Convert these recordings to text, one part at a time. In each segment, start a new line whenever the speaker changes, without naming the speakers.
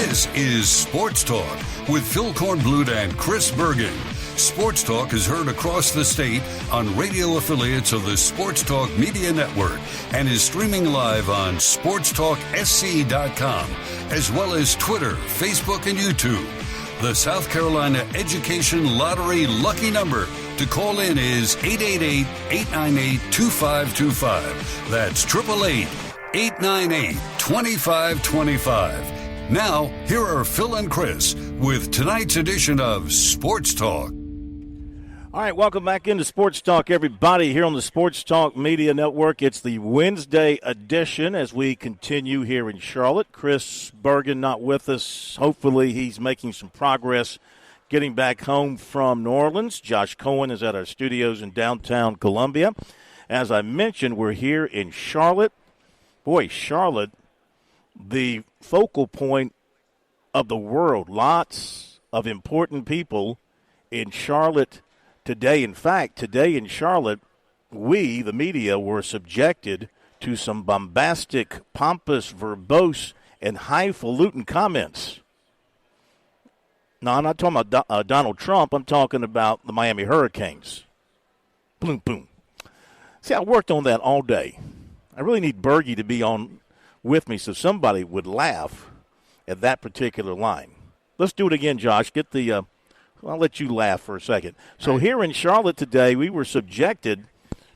This is Sports Talk with Phil Kornblut and Chris Bergen. Sports Talk is heard across the state on radio affiliates of the Sports Talk Media Network and is streaming live on sportstalksc.com, as well as Twitter, Facebook, and YouTube. The South Carolina Education Lottery lucky number to call in is 888-898-2525. That's 888-898-2525. Now, here are Phil and Chris with tonight's edition of Sports Talk.
All right, welcome back into Sports Talk, everybody, here on the Sports Talk Media Network. It's the Wednesday edition as we continue here in Charlotte. Chris Bergen not with us. Hopefully he's making some progress getting back home from New Orleans. Josh Cohen is at our studios in downtown Columbia. As I mentioned, we're here in Charlotte. Boy, Charlotte, the focal point of the world. Lots of important people in Charlotte today. In fact, today in Charlotte, we, the media, were subjected to some bombastic, pompous, verbose, and highfalutin comments. No, I'm not talking about Donald Trump. I'm talking about the Miami Hurricanes. Boom, boom. See, I worked on that all day. I really need Bergie to be on with me so somebody would laugh at that particular line. Let's do it again, Josh. Get the I'll let you laugh for a second. So here in Charlotte today, we were subjected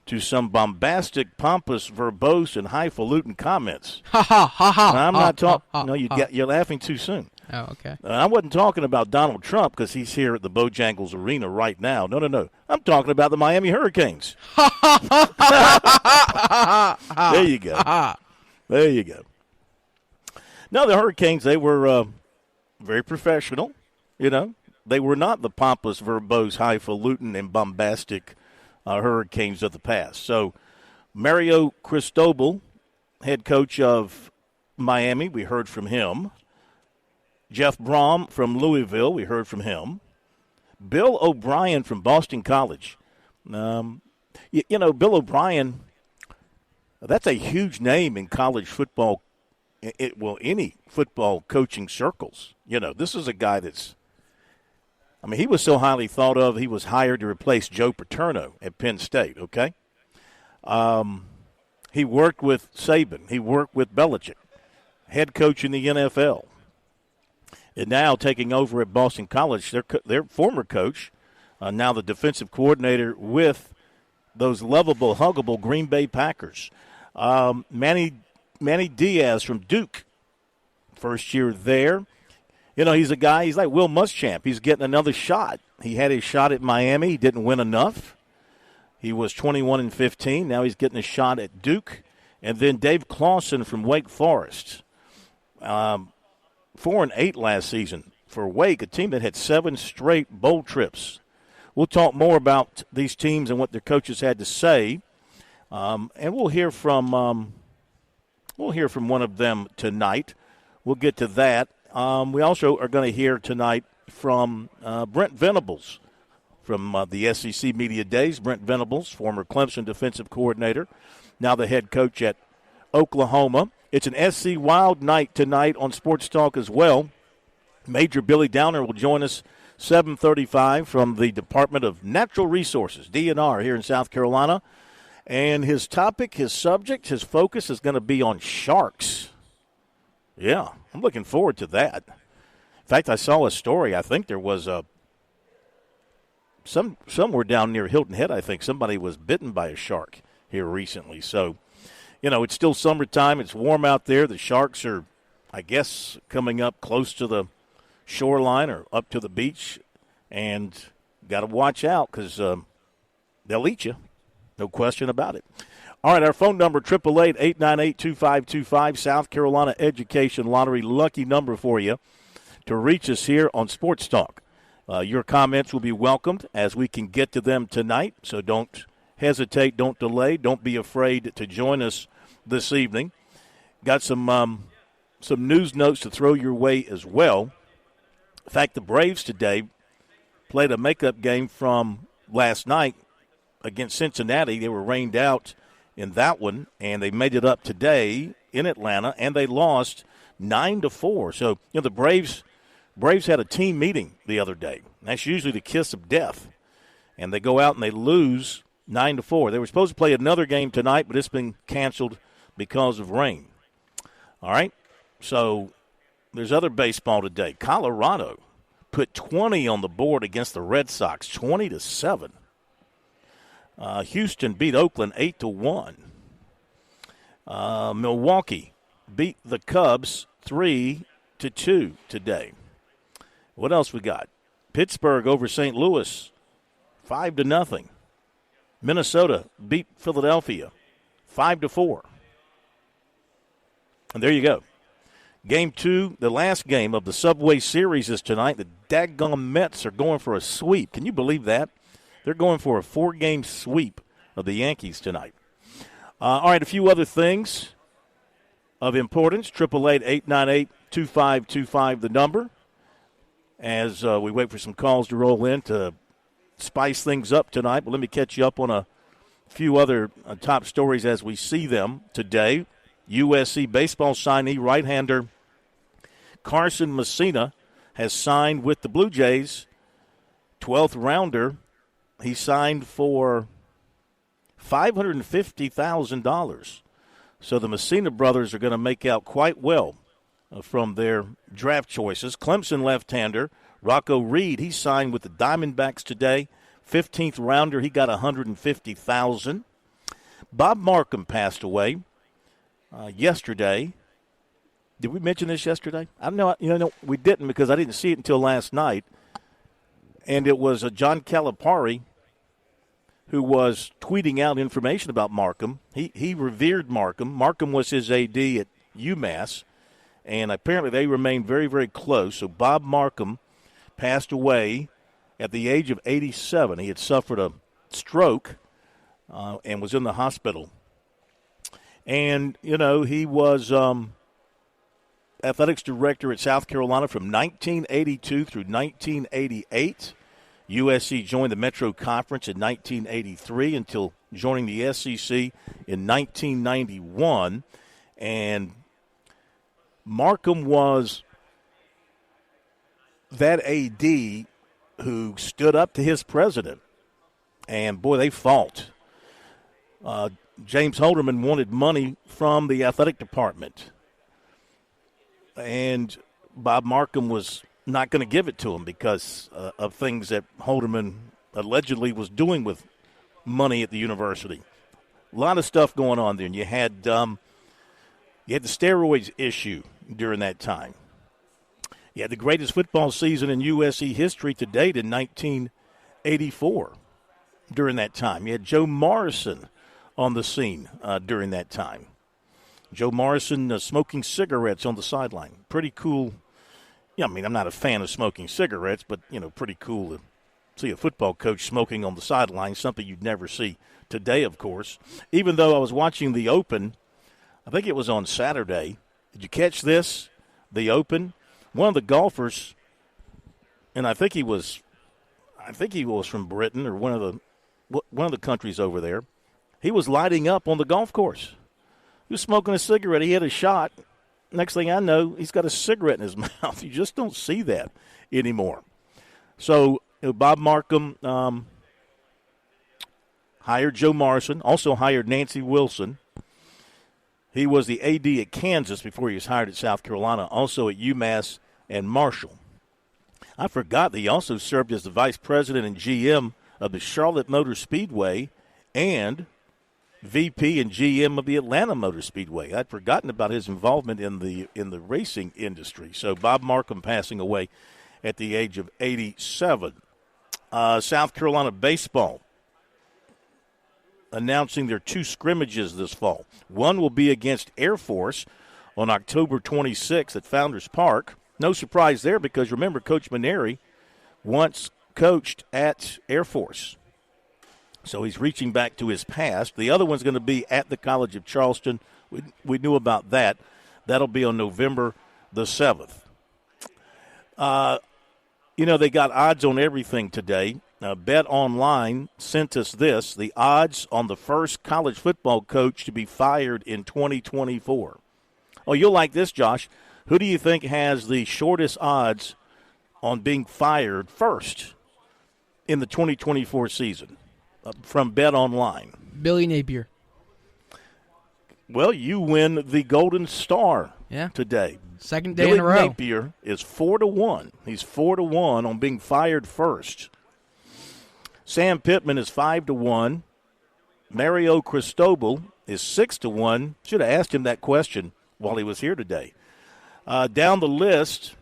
to some bombastic, pompous, verbose, and highfalutin comments.
Ha ha ha ha.
I'm not talking. No, you're laughing too soon.
Oh, okay.
I wasn't talking about Donald Trump because he's here at the Bojangles Arena right now. No. I'm talking about the Miami Hurricanes. There you go. There you go. No, the Hurricanes, they were very professional, you know. They were not the pompous, verbose, highfalutin, and bombastic Hurricanes of the past. So Mario Cristobal, head coach of Miami, we heard from him. Jeff Brom from Louisville, we heard from him. Bill O'Brien from Boston College. You know, Bill O'Brien, that's a huge name in college football, any football coaching circles. You know, this is a guy that's, I mean, he was so highly thought of, he was hired to replace Joe Paterno at Penn State, okay? He worked with Saban. He worked with Belichick, head coach in the NFL. And now taking over at Boston College, their former coach, now the defensive coordinator with those lovable, huggable Green Bay Packers. Manny Diaz from Duke, first year there. You know, he's a guy, he's like Will Muschamp. He's getting another shot. He had his shot at Miami. He didn't win enough. He was 21-15. Now he's getting a shot at Duke. And then Dave Clawson from Wake Forest. 4-8 last season for Wake, a team that had 7 straight bowl trips. We'll talk more about these teams and what their coaches had to say. And we'll hear from one of them tonight. We'll get to that. We also are going to hear tonight from Brent Venables from the SEC Media Days. Brent Venables, former Clemson defensive coordinator, now the head coach at Oklahoma. It's an SC Wild night tonight on Sports Talk as well. Major Billy Downer will join us 7:35 from the Department of Natural Resources, DNR, here in South Carolina. And his topic, his subject, his focus is going to be on sharks. Yeah, I'm looking forward to that. In fact, I saw a story. I think there was somewhere down near Hilton Head, I think somebody was bitten by a shark here recently. So, you know, it's still summertime. It's warm out there. The sharks are, I guess, coming up close to the shoreline or up to the beach. And got to watch out because they'll eat you. No question about it. All right, our phone number, 888-898-2525, South Carolina Education Lottery lucky number for you to reach us here on Sports Talk. Your comments will be welcomed as we can get to them tonight, so don't hesitate, don't delay, don't be afraid to join us this evening. Got some news notes to throw your way as well. In fact, the Braves today played a makeup game from last night against Cincinnati. They were rained out in that one, and they made it up today in Atlanta, and they lost 9-4. So, the Braves had a team meeting the other day. That's usually the kiss of death. And they go out and they lose 9-4. They were supposed to play another game tonight, but it's been canceled because of rain. All right, so there's other baseball today. Colorado put 20 on the board against the Red Sox, 20-7. Houston beat Oakland 8-1. Milwaukee beat the Cubs 3-2 today. What else we got? Pittsburgh over St. Louis 5-0. Minnesota beat Philadelphia 5-4. And there you go. Game 2, the last game of the Subway Series is tonight. The daggone Mets are going for a sweep. Can you believe that? They're going for a 4-game sweep of the Yankees tonight. All right, a few other things of importance. 888-898-2525, the number. As we wait for some calls to roll in to spice things up tonight. But let me catch you up on a few other top stories as we see them today. USC baseball signee, right-hander Carson Messina has signed with the Blue Jays. 12th rounder. He signed for $550,000. So the Messina brothers are going to make out quite well from their draft choices. Clemson left-hander Rocco Reed, he signed with the Diamondbacks today. 15th rounder, he got $150,000. Bob Markham passed away yesterday. Did we mention this yesterday? I don't know. We didn't because I didn't see it until last night. And it was John Calipari who was tweeting out information about Markham. He revered Markham. Markham was his AD at UMass, and apparently they remained very, very close. So Bob Markham passed away at the age of 87. He had suffered a stroke and was in the hospital. And, he was athletics director at South Carolina from 1982 through 1988. USC joined the Metro Conference in 1983 until joining the SEC in 1991. And Markham was that AD who stood up to his president. And, boy, they fought. James Holderman wanted money from the athletic department. And Bob Markham was not going to give it to him because of things that Holderman allegedly was doing with money at the university. A lot of stuff going on there. And you had the steroids issue during that time. You had the greatest football season in USC history to date in 1984 during that time. You had Joe Morrison on the scene during that time. Joe Morrison smoking cigarettes on the sideline. Pretty cool. Yeah, I mean, I'm not a fan of smoking cigarettes, but, pretty cool to see a football coach smoking on the sideline, something you'd never see today, of course. Even though I was watching the Open, I think it was on Saturday. Did you catch this? The Open? One of the golfers, and I think he was from Britain or one of the countries over there. He was lighting up on the golf course. He was smoking a cigarette. He had a shot. Next thing I know, he's got a cigarette in his mouth. You just don't see that anymore. So Bob Markham hired Joe Morrison, also hired Nancy Wilson. He was the AD at Kansas before he was hired at South Carolina, also at UMass and Marshall. I forgot that he also served as the vice president and GM of the Charlotte Motor Speedway and VP and GM of the Atlanta Motor Speedway. I'd forgotten about his involvement in the racing industry. So Bob Markham passing away at the age of 87. South Carolina baseball announcing their 2 scrimmages this fall. One will be against Air Force on October 26th at Founders Park. No surprise there because, remember, Coach Maneri once coached at Air Force. So he's reaching back to his past. The other one's going to be at the College of Charleston. We knew about that. That'll be on November the 7th. They got odds on everything today. Bet Online sent us this, the odds on the first college football coach to be fired in 2024. Oh, you'll like this, Josh. Who do you think has the shortest odds on being fired first in the 2024 season from Bet Online?
Billy Napier.
Well, you win the Golden Star today.
Second day in a row.
Billy Napier is 4-1. He's 4-1 on being fired first. Sam Pittman is 5-1. Mario Cristobal is 6-1. Should have asked him that question while he was here today. Down the list,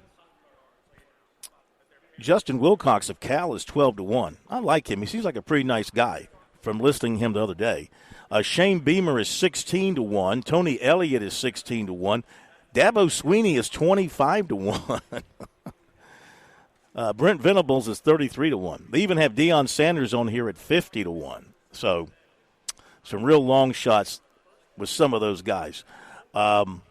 Justin Wilcox of Cal is 12-1. I like him. He seems like a pretty nice guy from listening to him the other day. Shane Beamer is 16-1. Tony Elliott is 16-1. Dabo Sweeney is 25-1. Brent Venables is 33-1. They even have Deion Sanders on here at 50-1. So some real long shots with some of those guys. With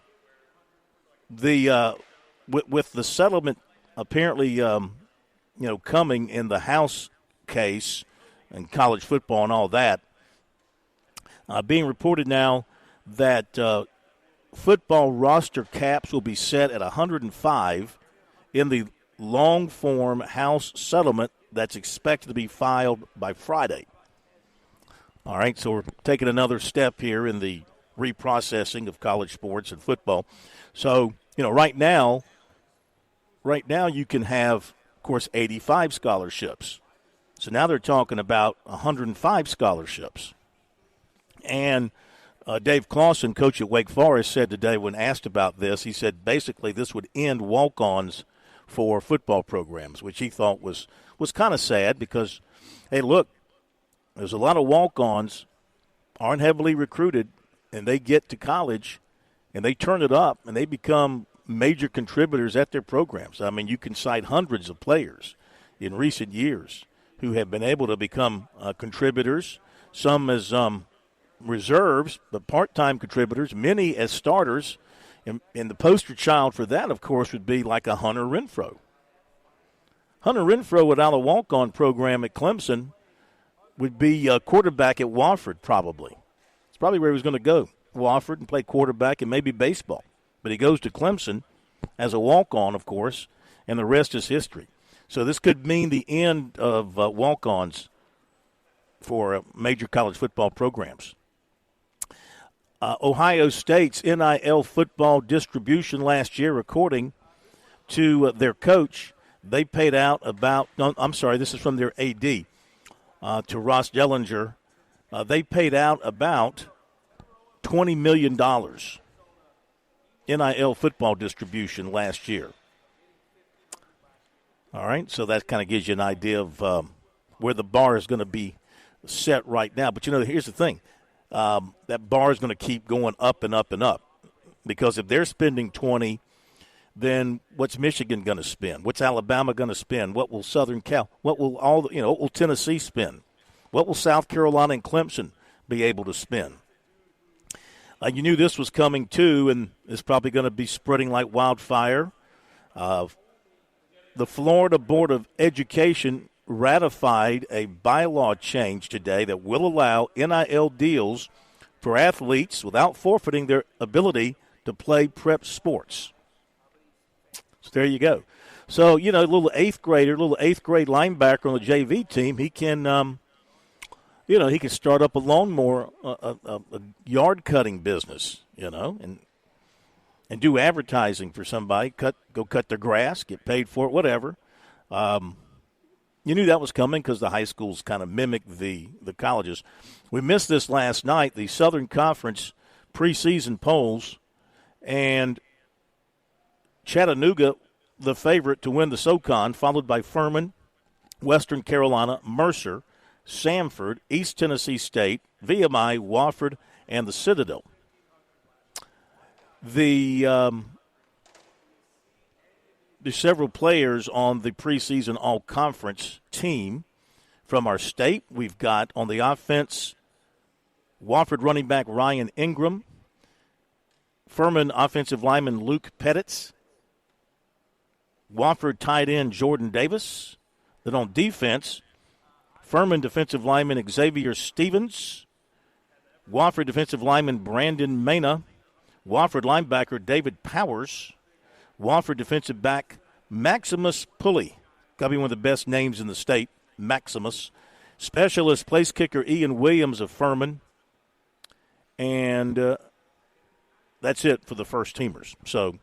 the settlement apparently coming in the House case and college football and all that, being reported now that football roster caps will be set at 105 in the long-form House settlement that's expected to be filed by Friday. All right, so we're taking another step here in the reprocessing of college sports and football. So, right now you can have, of course, 85 scholarships. So now they're talking about 105 scholarships. And Dave Clawson, coach at Wake Forest, said today when asked about this, he said basically this would end walk-ons for football programs, which he thought was kind of sad because, hey, look, there's a lot of walk-ons, aren't heavily recruited, and they get to college and they turn it up and they become major contributors at their programs. I mean, you can cite hundreds of players in recent years who have been able to become contributors, some as reserves, but part-time contributors, many as starters. And the poster child for that, of course, would be like a Hunter Renfrow. Hunter Renfrow without a walk-on program at Clemson would be a quarterback at Wofford probably. It's probably where he was going to go, Wofford, and play quarterback and maybe baseball. But he goes to Clemson as a walk-on, of course, and the rest is history. So this could mean the end of walk-ons for major college football programs. Ohio State's NIL football distribution last year, according to their coach, they paid out about – this is from their AD to Ross Dellinger. They paid out about $20 million NIL football distribution last year. All right, so that kind of gives you an idea of where the bar is going to be set right now. But, here's the thing. That bar is going to keep going up and up and up because if they're spending 20, then what's Michigan going to spend? What's Alabama going to spend? What will Southern Cal? What will what will Tennessee spend? What will South Carolina and Clemson be able to spend? You knew this was coming too, and it's probably going to be spreading like wildfire. The Florida Board of Education ratified a bylaw change today that will allow NIL deals for athletes without forfeiting their ability to play prep sports. So there you go. So, a little eighth grade linebacker on the JV team, he can, he can start up a lawnmower, a yard cutting business, and do advertising for somebody, go cut their grass, get paid for it, whatever. You knew that was coming because the high schools kind of mimicked the colleges. We missed this last night, the Southern Conference preseason polls, and Chattanooga, the favorite to win the SoCon, followed by Furman, Western Carolina, Mercer, Samford, East Tennessee State, VMI, Wofford, and the Citadel. There's several players on the preseason all-conference team from our state. We've got on the offense, Wofford running back Ryan Ingram, Furman offensive lineman Luke Pettitz, Wofford tight end Jordan Davis. Then on defense, Furman defensive lineman Xavier Stevens, Wofford defensive lineman Brandon Mena, Wofford linebacker David Powers. Wofford defensive back Maximus Pulley. Got to be one of the best names in the state, Maximus. Specialist place kicker Ian Williams of Furman. And that's it for the first teamers. So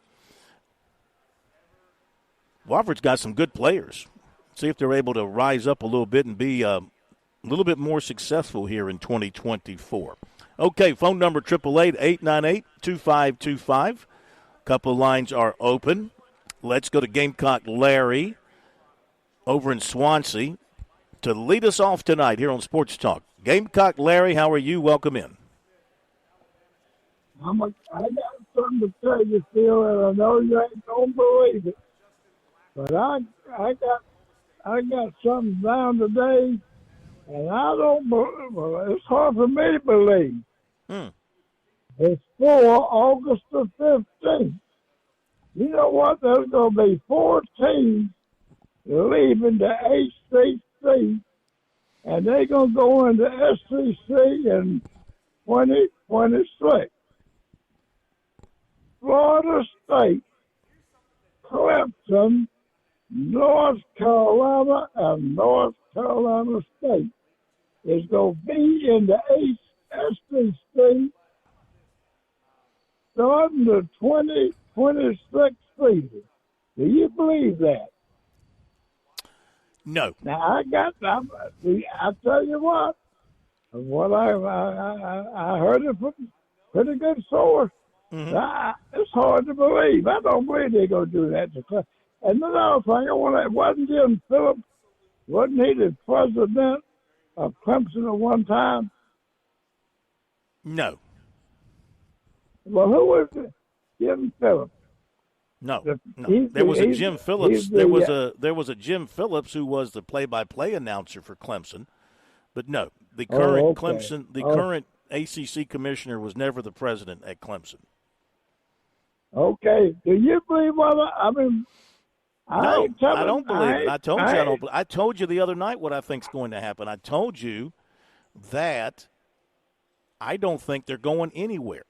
Wofford's got some good players. See if they're able to rise up a little bit and be a little bit more successful here in 2024. Okay, phone number 888-898-2525. Couple of lines are open. Let's go to Gamecock Larry over in Swansea to lead us off tonight here on Sports Talk. Gamecock Larry, how are you? Welcome in.
I got something to tell you, Phil, and I know you ain't gonna believe it, but I got something down today, and I don't believe. Well, it's hard for me to believe. It's for August the 15th. You know what? There's going to be 4 teams leaving the HCC, and they're going to go into SEC in 2026. Florida State, Clemson, North Carolina, and North Carolina State is going to be in the SEC starting the 2026 season. Do you believe that?
No.
Now, I tell you what I heard it from pretty good source. It's hard to believe. I don't believe they're going to do that to Clemson. And another thing, wasn't Jim Phillips, wasn't he the president of Clemson at one time?
No.
Well, who was it? Jim Phillips.
No. There was a Jim Phillips. There was a Jim Phillips who was the play-by-play announcer for Clemson. But no, the current current ACC commissioner was never the president at Clemson.
Okay. Do you believe I mean?
No, I don't believe it. I told you I don't. I told you the other night what I think's going to happen. I told you that I don't think they're going anywhere.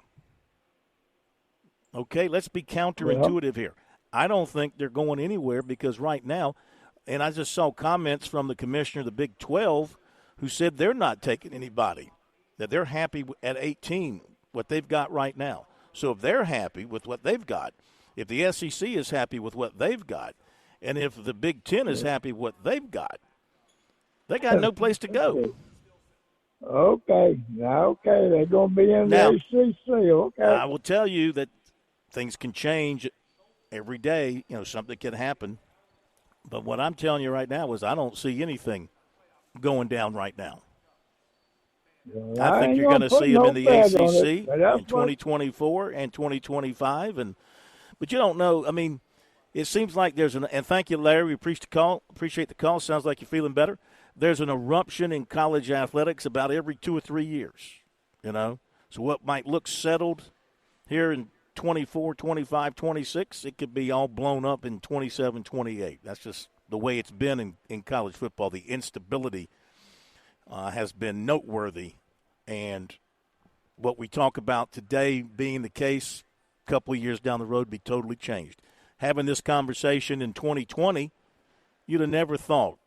Okay, let's be counterintuitive here. I don't think they're going anywhere because right now, and I just saw comments from the commissioner of the Big 12 who said they're not taking anybody, that they're happy at 18, what they've got right now. So if they're happy with what they've got, if the SEC is happy with what they've got, and if the Big 10 is happy with what they've got, they got no place to go.
Okay, they're going to be in the ACC. Okay,
I will tell you that things can change every day. You know, something can happen. But what I'm telling you right now is I don't see anything going down right now.
Well,
I think you're going to see them in the ACC in 2024 and 2025. But you don't know. I mean, it seems like there's and thank you, Larry. We appreciate the call. Sounds like you're feeling better. There's an eruption in college athletics about every 2 or 3 years, you know. So what might look settled here in 24, 25, 26, it could be all blown up in 27, 28. That's just the way it's been in college football. The instability has been noteworthy. And what we talk about today being the case a couple of years down the road be totally changed. Having this conversation in 2020, you'd have never thought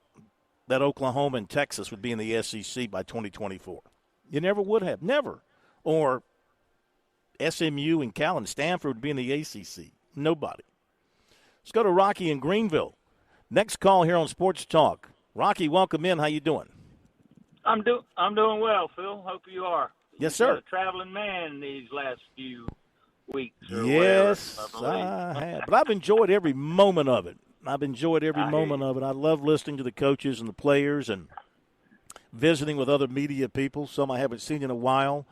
that Oklahoma and Texas would be in the SEC by 2024. You never would have. Never. Or SMU and Cal and Stanford would be in the ACC. Nobody. Let's go to Rocky in Greenville. Next call here on Sports Talk. Rocky, welcome in. How you doing?
I'm doing well, Phil. Hope you are.
Yes, sir.
You've been a traveling man these last few weeks.
Yes, I have. But I've enjoyed every moment of it. I love listening to the coaches and the players and visiting with other media people, some I haven't seen in a while.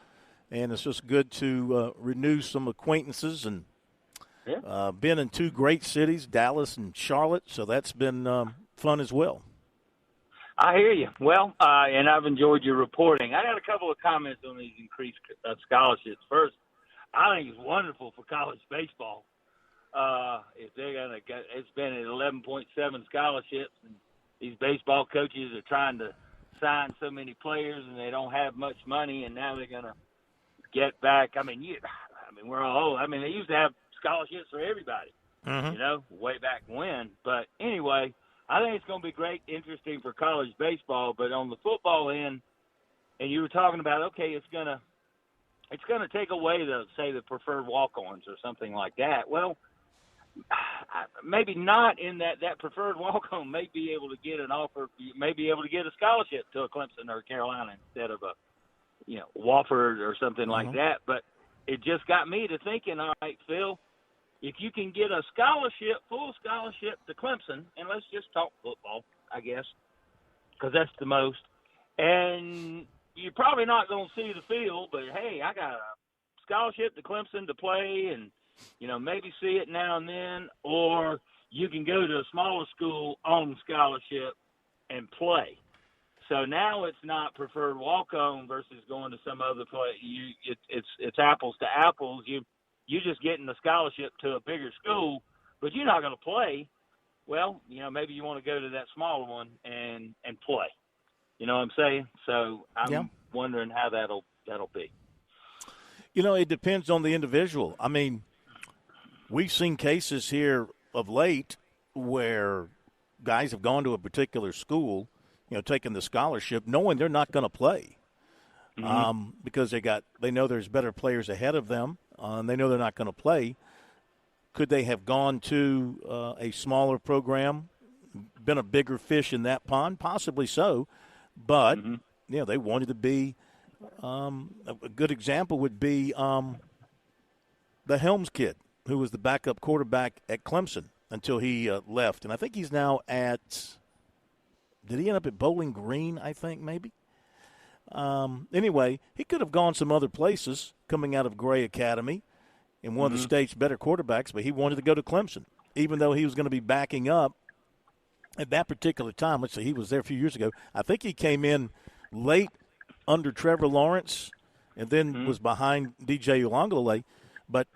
And it's just good to renew some acquaintances and been in 2 great cities, Dallas and Charlotte, so that's been fun as well.
I hear you. Well, and I've enjoyed your reporting. I got a couple of comments on these increased scholarships. First, I think it's wonderful for college baseball. If they're going to get, it's been at 11.7 scholarships, and these baseball coaches are trying to sign so many players, and they don't have much money, and now they're going to get back. I mean, mean, we're all old. I mean, they used to have scholarships for everybody, way back when. But anyway, I think it's going to be great, interesting for college baseball. But on the football end, and you were talking about, okay, it's going to take away the preferred walk-ons or something like that. Well, maybe not in that preferred walk-on may be able to get an offer, may be able to get a scholarship to a Clemson or Carolina instead of a, Wofford or something like that. But it just got me to thinking, all right, Phil, if you can get a full scholarship to Clemson, and let's just talk football, I guess, because that's the most, and you're probably not going to see the field, but, hey, I got a scholarship to Clemson to play and, maybe see it now and then, or you can go to a smaller school on scholarship and play. So now it's not preferred walk-on versus going to some other place. It's apples to apples. You're just getting a scholarship to a bigger school, but you're not going to play. Well, maybe you want to go to that smaller one and play. You know what I'm saying? So I'm wondering how that'll be.
It depends on the individual. I mean, we've seen cases here of late where guys have gone to a particular school, taking the scholarship, knowing they're not going to play because they know there's better players ahead of them, and they know they're not going to play. Could they have gone to a smaller program, been a bigger fish in that pond? Possibly so, but they wanted to be. A good example would be the Helms kid, who was the backup quarterback at Clemson until he left. And I think he's now did he end up at Bowling Green, I think, maybe? Anyway, he could have gone some other places coming out of Gray Academy and one of the state's better quarterbacks, but he wanted to go to Clemson, even though he was going to be backing up at that particular time. Let's say he was there a few years ago. I think he came in late under Trevor Lawrence and then was behind DJ Uiagalelei, but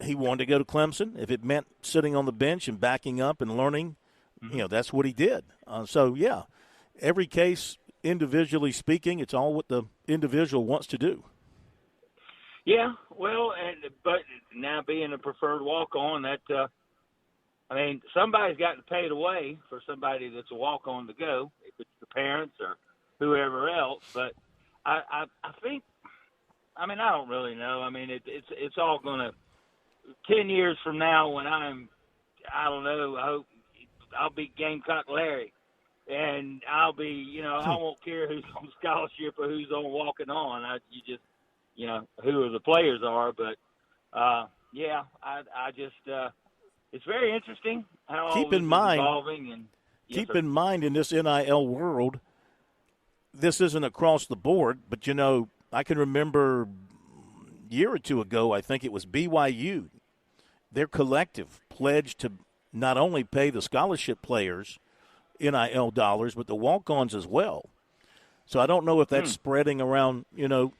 he wanted to go to Clemson. If it meant sitting on the bench and backing up and learning, that's what he did. Every case, individually speaking, it's all what the individual wants to do.
Yeah, well, but now being a preferred walk-on, somebody's got to pay the way for somebody that's a walk-on to go, if it's the parents or whoever else. But I think, I don't really know. It's all going to, 10 years from now when I don't know, I hope I'll be Gamecock Larry. And I'll be, I won't care who's on scholarship or who's on walking on. Who the players are. But, I just it's very interesting how all this is evolving. And,
keep in mind in this NIL world, this isn't across the board, but, I can remember a year or two ago, I think it was BYU, their collective pledged to not only pay the scholarship players NIL dollars, but the walk-ons as well. So I don't know if that's spreading around, the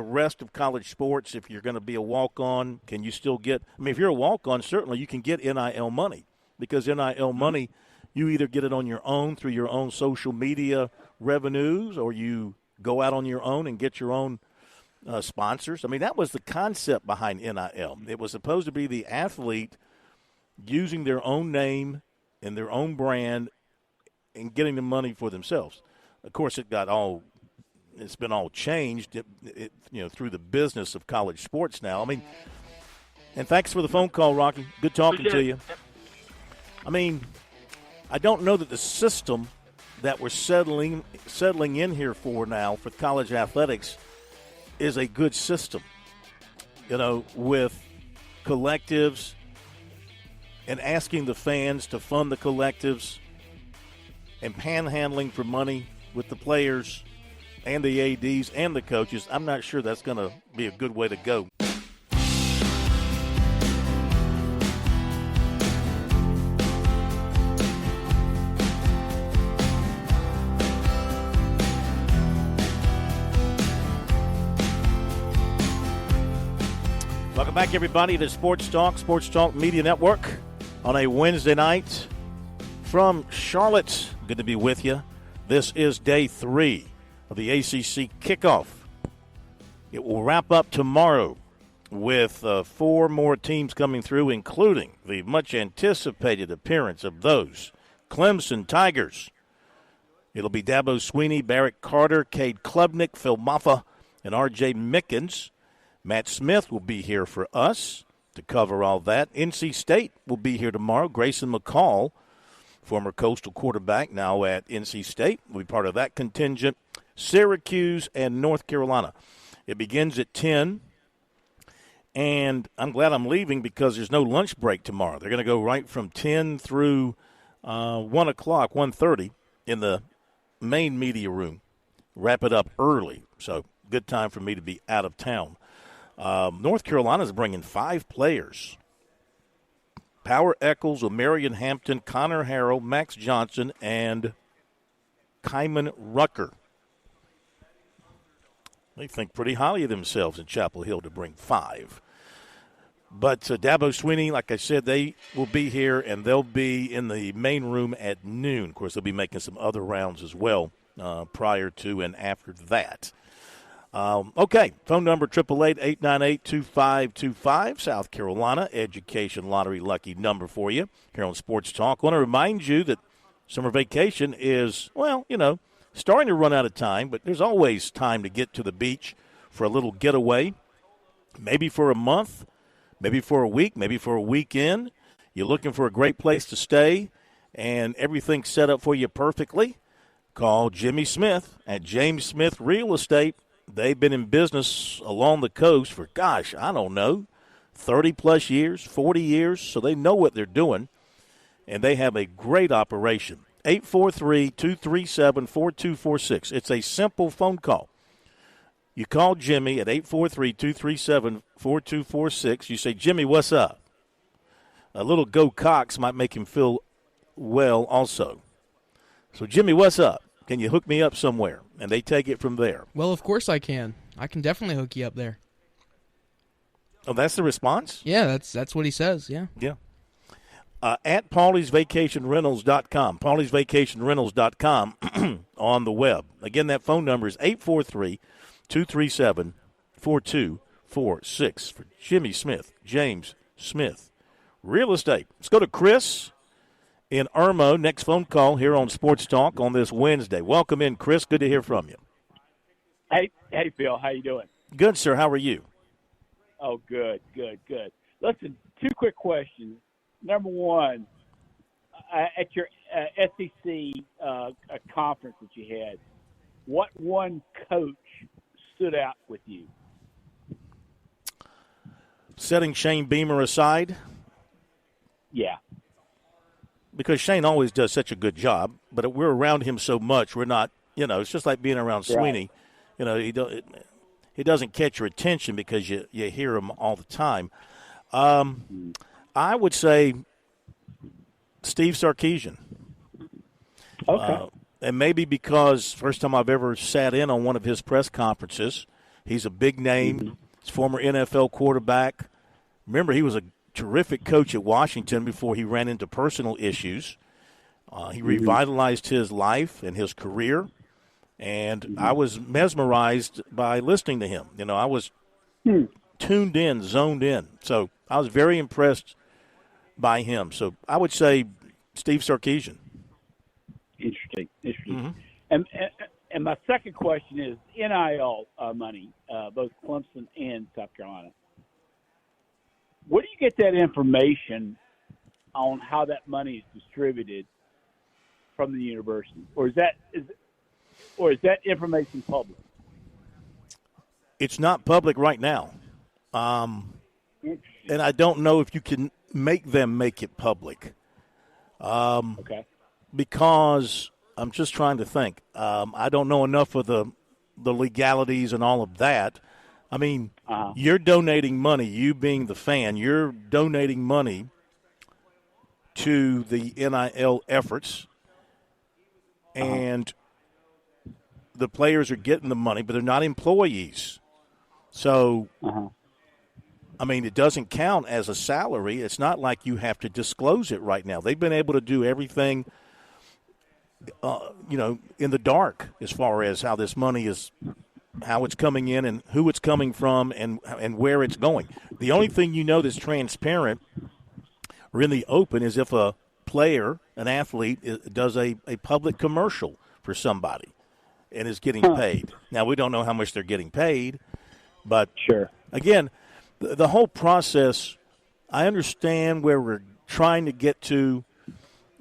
rest of college sports. If you're going to be a walk-on, can you still get – if you're a walk-on, certainly you can get NIL money because NIL money, you either get it on your own through your own social media revenues or you go out on your own and get your own sponsors. That was the concept behind NIL. It was supposed to be the athlete using their own name and their own brand and getting the money for themselves. Of course, it's been all changed, through the business of college sports now. And thanks for the phone call, Rocky. Good talking to you. I don't know that the system that we're settling in here for now for college athletics is a good system, with collectives and asking the fans to fund the collectives and panhandling for money with the players and the ADs and the coaches. I'm not sure that's going to be a good way to go. Welcome back, everybody, to SportsTalk Media Network on a Wednesday night from Charlotte. Good to be with you. This is day 3 of the ACC kickoff. It will wrap up tomorrow with 4 more teams coming through, including the much-anticipated appearance of those Clemson Tigers. It'll be Dabo Swinney, Barrett Carter, Cade Klubnik, Phil Maffa, and R.J. Mickens. Matt Smith will be here for us to cover all that. NC State will be here tomorrow. Grayson McCall, former Coastal quarterback, now at NC State, will be part of that contingent. Syracuse and North Carolina. It begins at 10. And I'm glad I'm leaving because there's no lunch break tomorrow. They're going to go right from 10 through 1 o'clock, 1:30 in the main media room. Wrap it up early. So good time for me to be out of town. North Carolina's bringing 5 players. Power Eccles, O'Marion Hampton, Connor Harrell, Max Johnson, and Kyman Rucker. They think pretty highly of themselves in Chapel Hill to bring 5. But Dabo Swinney, like I said, they will be here, and they'll be in the main room at noon. Of course, they'll be making some other rounds as well prior to and after that. Okay, phone number 888-898-2525, South Carolina Education Lottery lucky number for you here on Sports Talk. I want to remind you that summer vacation is, starting to run out of time, but there's always time to get to the beach for a little getaway, maybe for a month, maybe for a week, maybe for a weekend. You're looking for a great place to stay, and everything's set up for you perfectly. Call Jimmy Smith at James Smith Real Estate. They've been in business along the coast for, 30-plus years, 40 years, so they know what they're doing, and they have a great operation. 843-237-4246. It's a simple phone call. You call Jimmy at 843-237-4246. You say, Jimmy, what's up? A little Go Cox might make him feel well also. So, Jimmy, what's up? Can you hook me up somewhere? And they take it from there.
Well, of course I can. I can definitely hook you up there.
Oh, that's the response?
Yeah, that's what he says, yeah.
Yeah. At Paulie'sVacationRentals.com, Paulie'sVacationRentals.com on the web. Again, that phone number is 843-237-4246 for Jimmy Smith, James Smith Real Estate. Let's go to Chris in Irmo. Next phone call here on Sports Talk on this Wednesday. Welcome in, Chris. Good to hear from you.
Hey, Phil. How you doing?
Good, sir. How are you?
Oh, good. Listen, 2 quick questions. Number one, at your SEC conference that you had, what one coach stood out with you?
Setting Shane Beamer aside?
Yeah.
Because Shane always does such a good job, but we're around him so much, we're not, it's just like being around Swinney. Right. He doesn't catch your attention because you hear him all the time. I would say Steve Sarkisian.
Okay.
And maybe because first time I've ever sat in on one of his press conferences, he's a big name. Mm-hmm. He's a former NFL quarterback. Remember, he was a terrific coach at Washington before he ran into personal issues. He revitalized his life and his career, and I was mesmerized by listening to him. I was tuned in, zoned in. So I was very impressed by him. So I would say Steve Sarkisian.
Interesting. Mm-hmm. And my second question is NIL money, both Clemson and South Carolina. Where do you get that information on how that money is distributed from the university, or is that information public?
It's not public right now, and I don't know if you can make them make it public.
Okay.
Because I'm just trying to think. I don't know enough of the legalities and all of that. I mean, you're donating money, you being the fan, you're donating money to the NIL efforts, and the players are getting the money, but they're not employees. So, I mean, it doesn't count as a salary. It's not like you have to disclose it right now. They've been able to do everything, in the dark as far as how this money is how it's coming in and who it's coming from and where it's going. The only thing you know that's transparent or in the open is if a player, an athlete, does a public commercial for somebody and is getting paid. Now, we don't know how much they're getting paid, but
Sure.
again, the whole process, I understand where we're trying to get to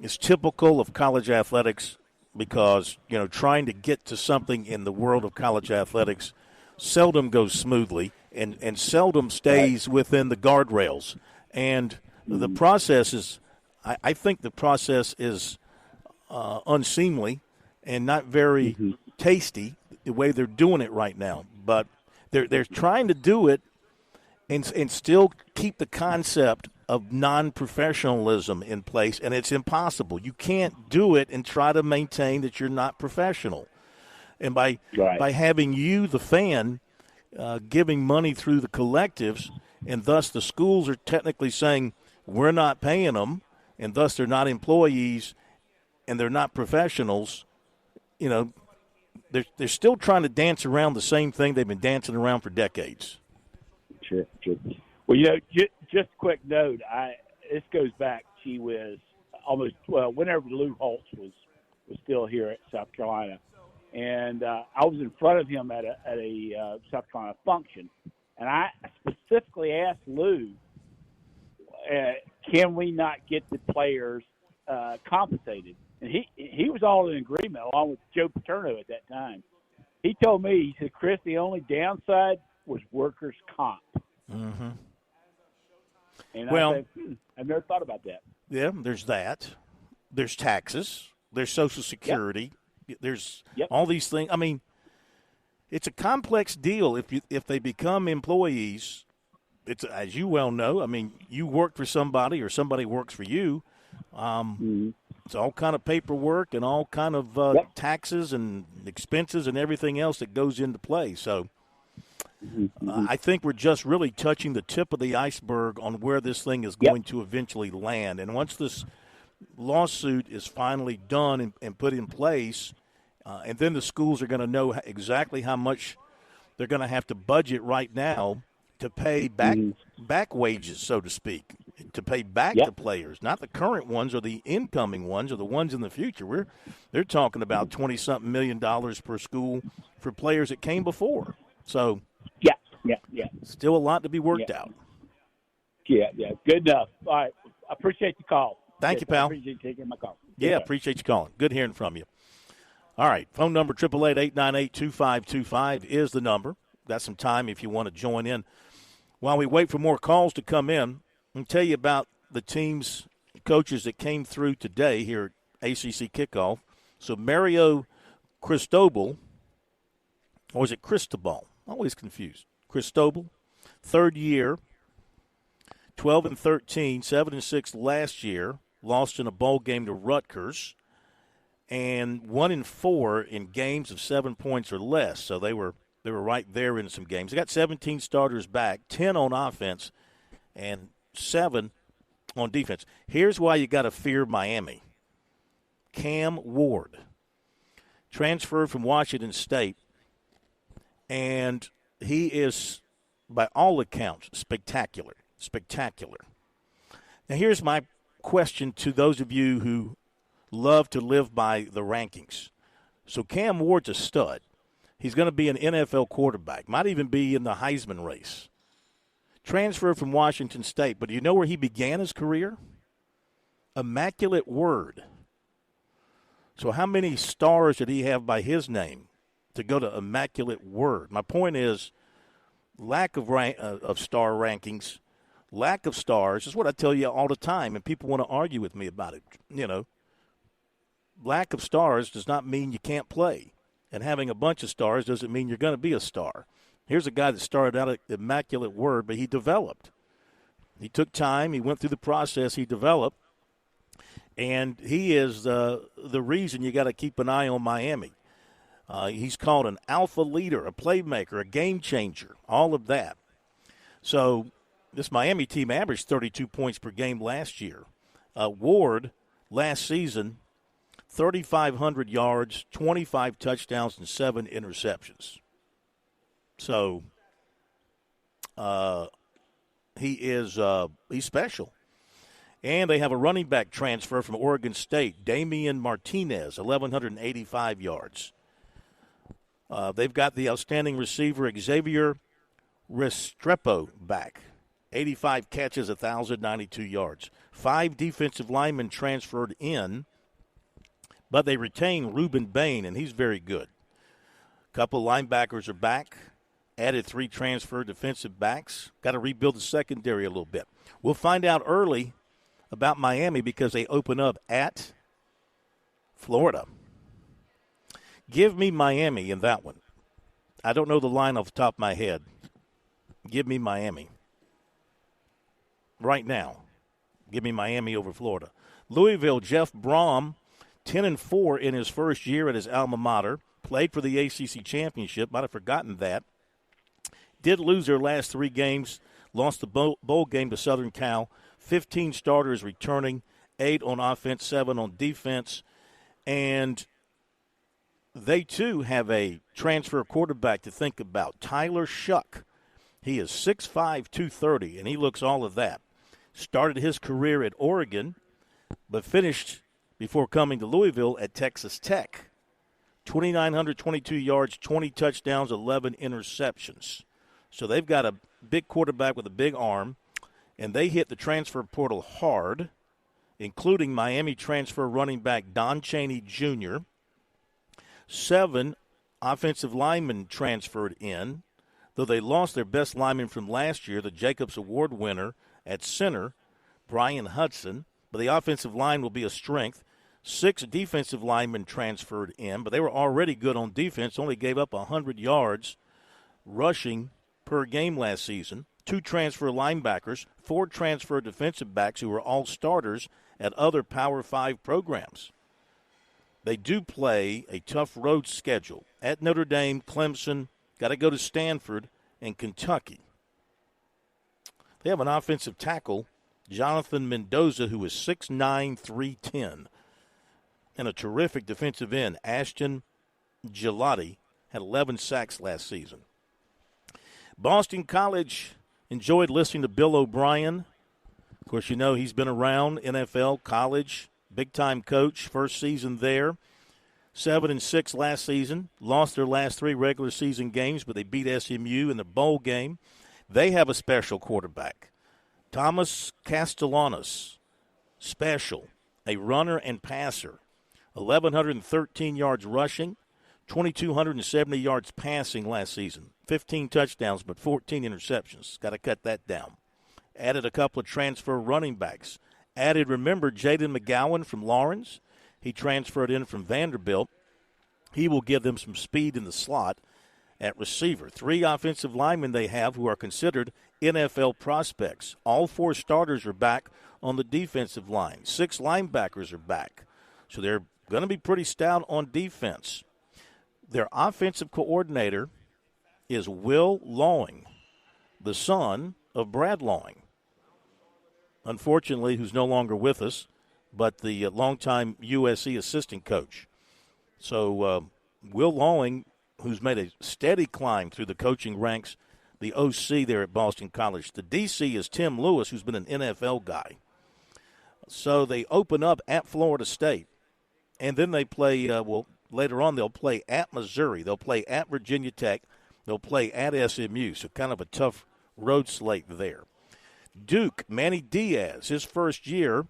is typical of college athletics because, trying to get to something in the world of college athletics seldom goes smoothly and seldom stays within the guardrails. And the process is, I think the process is unseemly and not very tasty the way they're doing it right now. But they're trying to do it and still keep the concept of non-professionalism in place, and it's impossible. You can't do it and try to maintain that you're not professional. And by having you, the fan, giving money through the collectives, and thus the schools are technically saying we're not paying them, and thus they're not employees and they're not professionals, they're still trying to dance around the same thing they've been dancing around for decades.
Sure. Well, just a quick note. This goes back, gee whiz, whenever Lou Holtz was still here at South Carolina, and I was in front of him at a South Carolina function, and I specifically asked Lou, can we not get the players compensated? And he was all in agreement, along with Joe Paterno at that time. He told me, he said, Chris, the only downside was workers' comp.
Mm-hmm.
And
well,
I said, I've never thought about that.
Yeah, there's that. There's taxes. There's Social Security. Yep. There's all these things. I mean, it's a complex deal. If they become employees, it's, as you well know, I mean, you work for somebody or somebody works for you. It's all kind of paperwork and all kind of taxes and expenses and everything else that goes into play. So I think we're just really touching the tip of the iceberg on where this thing is going to eventually land. And once this lawsuit is finally done and put in place, and then the schools are going to know exactly how much they're going to have to budget right now to pay back wages, so to speak, to pay back the players, not the current ones or the incoming ones or the ones in the future. They're talking about $20-something million per school for players that came before. So still a lot to be worked out.
Yeah. Good enough. All right. I appreciate the call.
Thank you, pal.
I appreciate you taking my call.
Yeah, appreciate you calling. Good hearing from you. All right. Phone number 888-898-2525 is the number. Got some time if you want to join in. While we wait for more calls to come in, I'll tell you about the teams, coaches that came through today here at ACC Kickoff. So Mario Cristobal, or is it Cristobal? Always confused. Cristobal, third year, 12-13, 7-6 last year, lost in a bowl game to Rutgers, and 1-4 in games of 7 points or less. So they were right there in some games. They got 17 starters back, 10 on offense, and 7 on defense. Here's why you got to fear Miami. Cam Ward, transferred from Washington State, and he is, by all accounts, spectacular. Now, here's my question to those of you who love to live by the rankings. So Cam Ward's a stud. He's going to be an NFL quarterback, might even be in the Heisman race. Transferred from Washington State, but do you know where he began his career? Immaculate Word. So how many stars did he have by his name to go to Immaculate Word? My point is lack of star rankings, lack of stars is what I tell you all the time, and people want to argue with me about it. Lack of stars does not mean you can't play, and having a bunch of stars doesn't mean you're going to be a star. Here's a guy that started out at Immaculate Word, but he developed. He took time. He went through the process. He developed. And he is the reason you got to keep an eye on Miami. He's called an alpha leader, a playmaker, a game changer, all of that. So this Miami team averaged 32 points per game last year. Ward, last season, 3,500 yards, 25 touchdowns, and 7 interceptions. So he's special. And they have a running back transfer from Oregon State, Damian Martinez, 1,185 yards. They've got the outstanding receiver Xavier Restrepo back, 85 catches, 1,092 yards. 5 defensive linemen transferred in, but they retain Reuben Bain, and he's very good. A couple linebackers are back. Added 3 transfer defensive backs. Got to rebuild the secondary a little bit. We'll find out early about Miami because they open up at Florida. Give me Miami in that one. I don't know the line off the top of my head. Give me Miami. Right now. Give me Miami over Florida. Louisville, Jeff Brom, 10-4 in his first year at his alma mater. Played for the ACC championship. Might have forgotten that. Did lose their last 3 games. Lost the bowl game to Southern Cal. 15 starters returning. 8 on offense, 7 on defense. And they, too, have a transfer quarterback to think about. Tyler Shuck. He is 6'5", 230, and he looks all of that. Started his career at Oregon, but finished before coming to Louisville at Texas Tech. 2,922 yards, 20 touchdowns, 11 interceptions. So they've got a big quarterback with a big arm, and they hit the transfer portal hard, including Miami transfer running back Don Chaney Jr. 7 offensive linemen transferred in, though they lost their best lineman from last year, the Jacobs Award winner at center, Brian Hudson. But the offensive line will be a strength. 6 defensive linemen transferred in, but they were already good on defense, only gave up 100 yards rushing per game last season. 2 transfer linebackers, 4 transfer defensive backs who were all starters at other Power 5 programs. They do play a tough road schedule at Notre Dame, Clemson, got to go to Stanford, and Kentucky. They have an offensive tackle, Jonathan Mendoza, who is 6'9", 310. And a terrific defensive end, Ashton Gelati, had 11 sacks last season. Boston College enjoyed listening to Bill O'Brien. Of course, you know he's been around NFL, college, big-time coach, first season there. 7-6 last season. Lost their last 3 regular season games, but they beat SMU in the bowl game. They have a special quarterback, Thomas Castellanos, special, a runner and passer. 1,113 yards rushing, 2,270 yards passing last season. 15 touchdowns, but 14 interceptions. Got to cut that down. Added a couple of transfer running backs. Added, remember, Jaden McGowan from Lawrence. He transferred in from Vanderbilt. He will give them some speed in the slot at receiver. 3 offensive linemen they have who are considered NFL prospects. All 4 starters are back on the defensive line. 6 linebackers are back. So they're going to be pretty stout on defense. Their offensive coordinator is Will Lawing, the son of Brad Lawing. Unfortunately, who's no longer with us, but the longtime USC assistant coach. So Will Lawing, who's made a steady climb through the coaching ranks, the OC there at Boston College. The DC is Tim Lewis, who's been an NFL guy. So they open up at Florida State, and then they play, later on they'll play at Missouri. They'll play at Virginia Tech. They'll play at SMU, so kind of a tough road slate there. Duke, Manny Diaz, his first year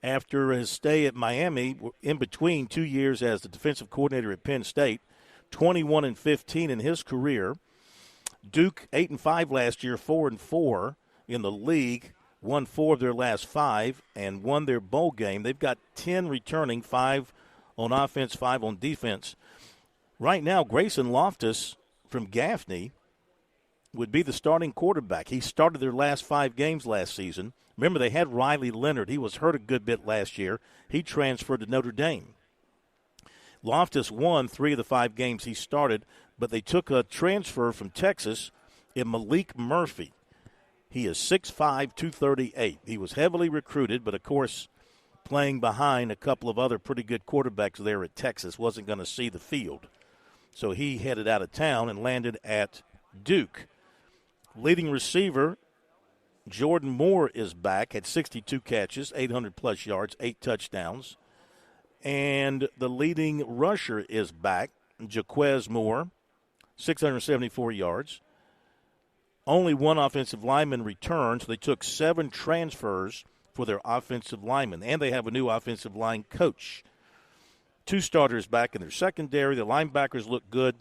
after his stay at Miami, in between 2 years as the defensive coordinator at Penn State, 21-15 in his career. Duke 8-5 last year, 4-4 in the league, won 4 of their last 5 and won their bowl game. They've got 10 returning, 5 on offense, 5 on defense. Right now, Grayson Loftus from Gaffney would be the starting quarterback. He started their last 5 games last season. Remember, they had Riley Leonard. He was hurt a good bit last year. He transferred to Notre Dame. Loftus won 3 of the 5 games he started, but they took a transfer from Texas in Malik Murphy. He is 6'5", 238. He was heavily recruited, but, of course, playing behind a couple of other pretty good quarterbacks there at Texas, wasn't going to see the field. So he headed out of town and landed at Duke. Leading receiver Jordan Moore is back, had 62 catches, 800-plus yards, 8 touchdowns. And the leading rusher is back, Jaquez Moore, 674 yards. Only one offensive lineman returned, so they took 7 transfers for their offensive linemen. And they have a new offensive line coach. 2 starters back in their secondary. The linebackers look good.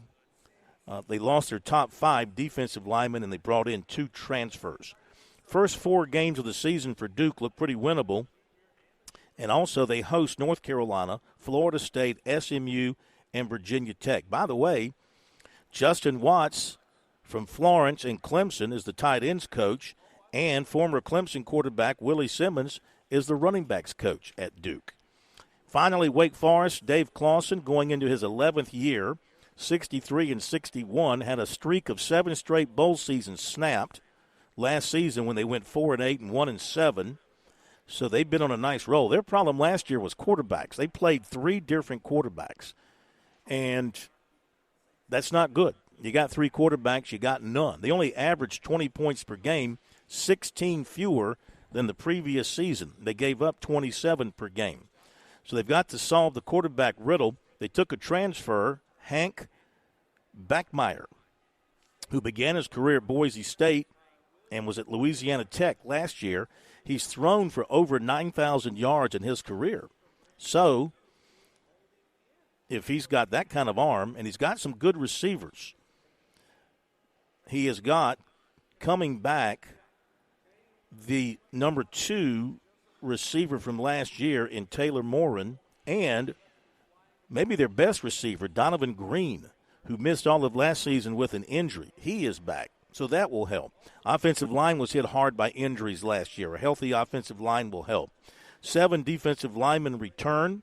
They lost their top 5 defensive linemen, and they brought in 2 transfers. First 4 games of the season for Duke look pretty winnable. And also they host North Carolina, Florida State, SMU, and Virginia Tech. By the way, Justin Watts from Florence and Clemson is the tight ends coach, and former Clemson quarterback Willie Simmons is the running backs coach at Duke. Finally, Wake Forest, Dave Clawson, going into his 11th year, 63-61, had a streak of 7 straight bowl seasons snapped last season when they went 4-8 and 1-7. So they've been on a nice roll. Their problem last year was quarterbacks. They played 3 different quarterbacks, and that's not good. You got 3 quarterbacks, you got none. They only averaged 20 points per game, 16 fewer than the previous season. They gave up 27 per game. So they've got to solve the quarterback riddle. They took a transfer, Hank Backmeyer, who began his career at Boise State and was at Louisiana Tech last year. He's thrown for over 9,000 yards in his career. So if he's got that kind of arm, and he's got some good receivers, he has got coming back the number 2 receiver from last year in Taylor Morin, and maybe their best receiver, Donovan Green, who missed all of last season with an injury. He is back, so that will help. Offensive line was hit hard by injuries last year. A healthy offensive line will help. 7 defensive linemen return,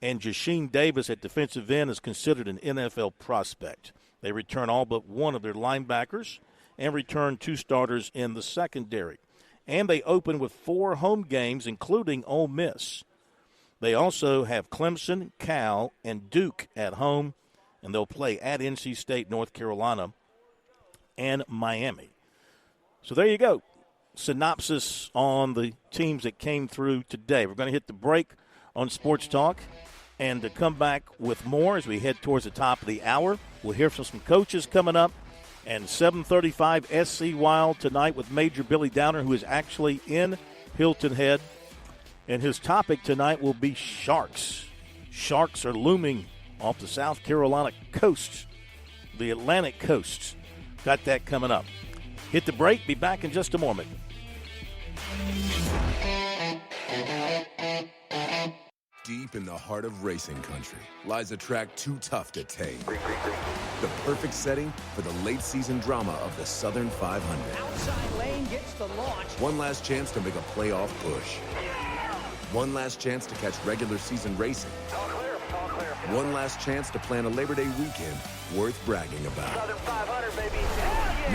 and Jasheen Davis at defensive end is considered an NFL prospect. They return all but 1 of their linebackers and return 2 starters in the secondary. And they open with 4 home games, including Ole Miss. They also have Clemson, Cal, and Duke at home, and they'll play at NC State, North Carolina, and Miami. So there you go. Synopsis on the teams that came through today. We're going to hit the break on Sports Talk and to come back with more as we head towards the top of the hour. We'll hear from some coaches coming up. And 7:35 SC Wild tonight with Major Billy Downer, who is actually in Hilton Head. And his topic tonight will be sharks. Sharks are looming off the South Carolina coast, the Atlantic coast. Got that coming up. Hit the break. Be back in just a moment.
Deep in the heart of racing country lies a track too tough to tame. The perfect setting for the late season drama of the Southern 500.
Outside lane gets the launch.
One last chance to make a playoff push. One last chance to catch regular season racing.
All clear.
One last chance to plan a Labor Day weekend worth bragging about.
Southern 500, baby.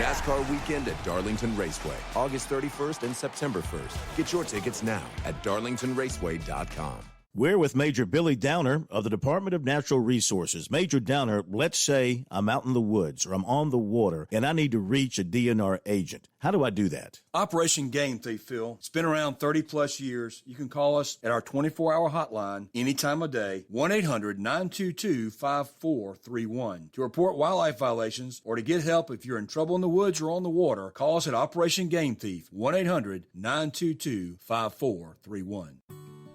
NASCAR weekend at Darlington Raceway, August 31st and September 1st. Get your tickets now at darlingtonraceway.com.
We're with Major Billy Downer of the Department of Natural Resources. Major Downer, let's say I'm out in the woods or I'm on the water and I need to reach a DNR agent. How do I do that?
Operation Game Thief, Phil. It's been around 30-plus years. You can call us at our 24-hour hotline any time of day, 1-800-922-5431. To report wildlife violations or to get help if you're in trouble in the woods or on the water, call us at Operation Game Thief, 1-800-922-5431.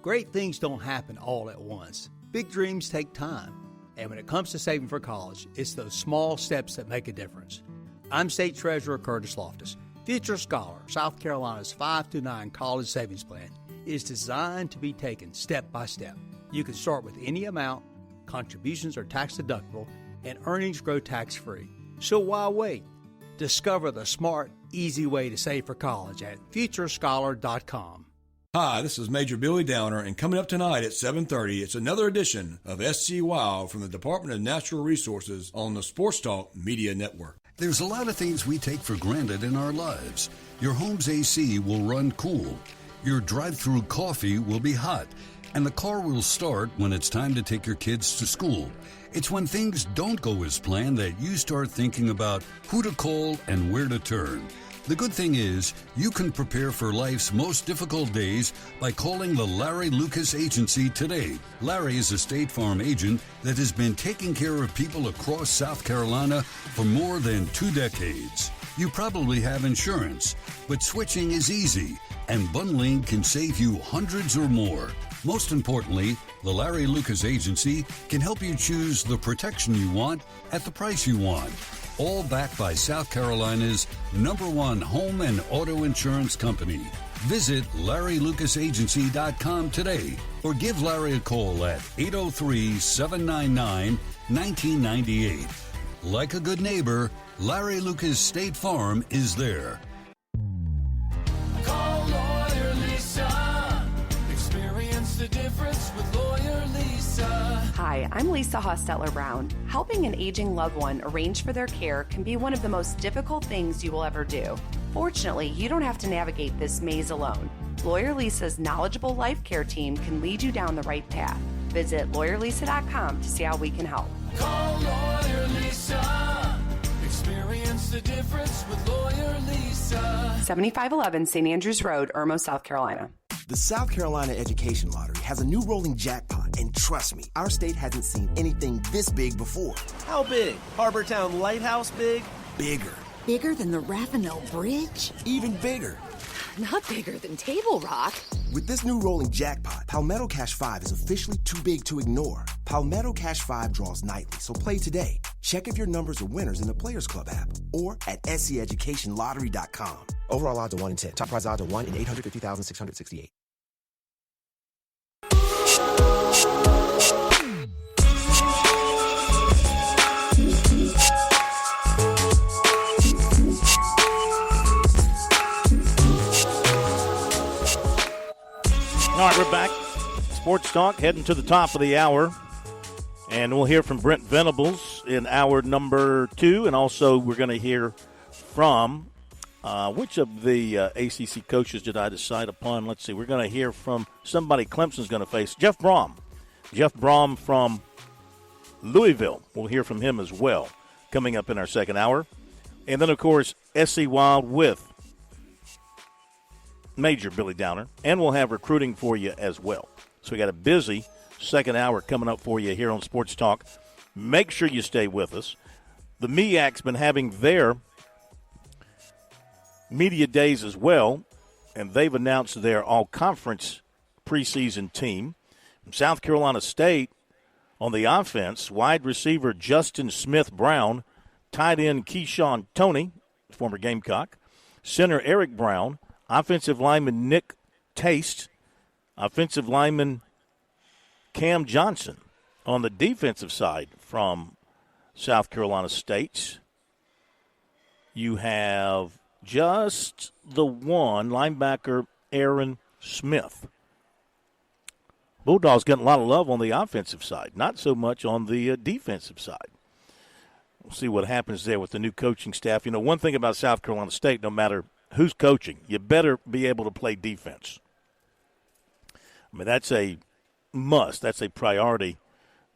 Great things don't happen all at once. Big dreams take time. And when it comes to saving for college, it's those small steps that make a difference. I'm State Treasurer Curtis Loftus. Future Scholar, South Carolina's 5-9 college savings plan, is designed to be taken step by step. You can start with any amount, contributions are tax deductible, and earnings grow tax-free. So why wait? Discover the smart, easy way to save for college at futurescholar.com.
Hi, this is Major Billy Downer, and coming up tonight at 7:30, it's another edition of SC Wild from the Department of Natural Resources on the Sports Talk Media Network.
There's a lot of things we take for granted in our lives. Your home's AC will run cool. Your drive-through coffee will be hot. And the car will start when it's time to take your kids to school. It's when things don't go as planned that you start thinking about who to call and where to turn. The good thing is, you can prepare for life's most difficult days by calling the Larry Lucas Agency today. Larry is a State Farm agent that has been taking care of people across South Carolina for more than 2 decades. You probably have insurance, but switching is easy, and bundling can save you hundreds or more. Most importantly, the Larry Lucas Agency can help you choose the protection you want at the price you want. All backed by South Carolina's #1 home and auto insurance company. Visit LarryLucasAgency.com today or give Larry a call at 803-799-1998. Like a good neighbor, Larry Lucas State Farm is there.
Call Lawyer Lisa. Experience the difference with Lawyer Lisa.
Hi, I'm Lisa Hostetler-Brown. Helping an aging loved one arrange for their care can be one of the most difficult things you will ever do. Fortunately, you don't have to navigate this maze alone. Lawyer Lisa's knowledgeable life care team can lead you down the right path. Visit lawyerlisa.com to see how we can help.
Call Lawyer Lisa. Experience the difference with Lawyer Lisa.
7511 St. Andrews Road, Irmo, South Carolina.
The South Carolina Education Lottery has a new rolling jackpot, and trust me, our state hasn't seen anything this big before.
How big? Harbortown Lighthouse big?
Bigger.
Bigger than the Ravenel Bridge?
Even bigger.
Not bigger than Table Rock.
With this new rolling jackpot, Palmetto Cash 5 is officially too big to ignore. Palmetto Cash 5 draws nightly, so play today. Check if your numbers are winners in the Players Club app or at seeducationlottery.com. Overall odds are 1 in 10. Top prize odds are 1 in 850,668.
All right, we're back. Sports Talk heading to the top of the hour. And we'll hear from Brent Venables in hour number 2. And also we're going to hear from which of the ACC coaches did I decide upon? Let's see. We're going to hear from somebody Clemson's going to face. Jeff Brom. Jeff Brom from Louisville. We'll hear from him as well coming up in our second hour. And then, of course, SC Wild with Major Billy Downer, and we'll have recruiting for you as well. So we got a busy second hour coming up for you here on Sports Talk. Make sure you stay with us. The MEAC's been having their media days as well, and they've announced their all-conference preseason team. From South Carolina State, on the offense, wide receiver Justin Smith-Brown, tight end Keyshawn Toney, former Gamecock, center Eric Brown, offensive lineman Nick Taste, offensive lineman Cam Johnson. On the defensive side from South Carolina State, you have just the one linebacker, Aaron Smith. Bulldogs getting a lot of love on the offensive side, not so much on the defensive side. We'll see what happens there with the new coaching staff. You know, one thing about South Carolina State, no matter who's coaching, you better be able to play defense. I mean, that's a must. That's a priority.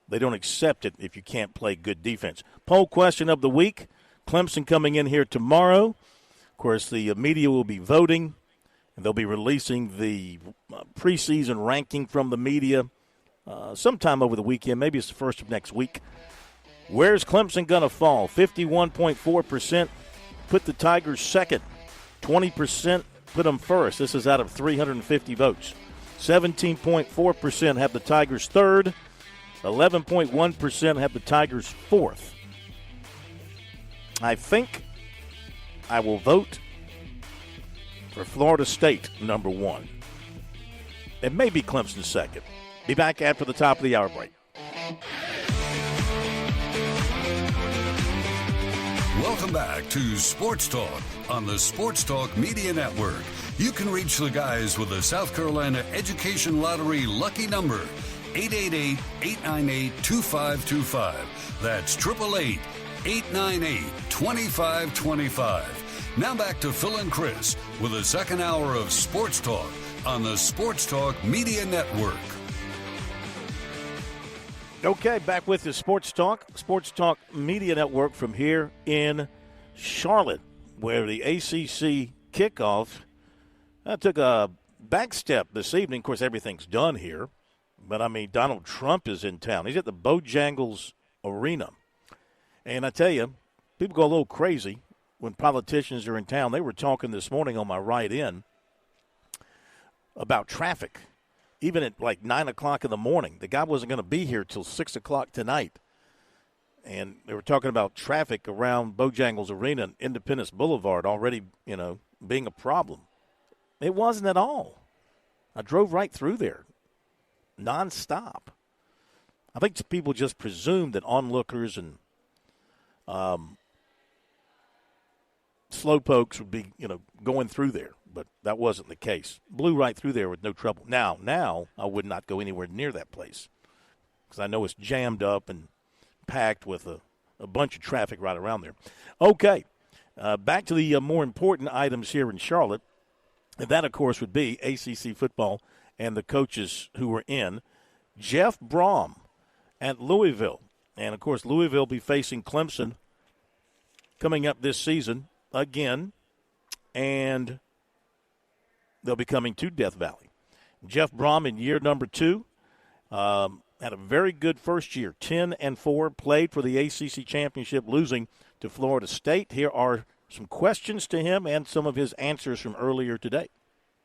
They don't accept it if you can't play good defense. Poll question of the week, Clemson coming in here tomorrow. Of course, the media will be voting, and they'll be releasing the preseason ranking from the media sometime over the weekend. Maybe it's the first of next week. Where's Clemson going to fall? 51.4% put the Tigers second. 20% put them first. This is out of 350 votes. 17.4% have the Tigers third. 11.1% have the Tigers fourth. I think I will vote for Florida State number 1. It may be Clemson second. Be back after the top of the hour break.
Welcome back to Sports Talk on the Sports Talk Media Network. You can reach the guys with the South Carolina Education Lottery lucky number, 888-898-2525. That's 888-898-2525. Now back to Phil and Chris with the second hour of Sports Talk on the Sports Talk Media Network.
Okay, back with the Sports Talk Media Network from here in Charlotte, where the ACC kickoff took a back step this evening. Of course, everything's done here, but, Donald Trump is in town. He's at the Bojangles Arena. And I tell you, people go a little crazy when politicians are in town. They were talking this morning on my ride in about traffic. Even at like 9 o'clock in the morning, the guy wasn't going to be here till 6 o'clock tonight. And they were talking about traffic around Bojangles Arena and Independence Boulevard already, being a problem. It wasn't at all. I drove right through there, nonstop. I think people just presumed that onlookers and slowpokes would be, going through there. But that wasn't the case. Blew right through there with no trouble. Now I would not go anywhere near that place because I know it's jammed up and packed with a bunch of traffic right around there. Okay, back to the more important items here in Charlotte. And that, of course, would be ACC football and the coaches who were in. Jeff Brom at Louisville. And, of course, Louisville will be facing Clemson coming up this season again. And they'll be coming to Death Valley. Jeff Brom in year number 2 had a very good first year, 10-4, played for the ACC championship, losing to Florida State. Here are some questions to him and some of his answers from earlier today.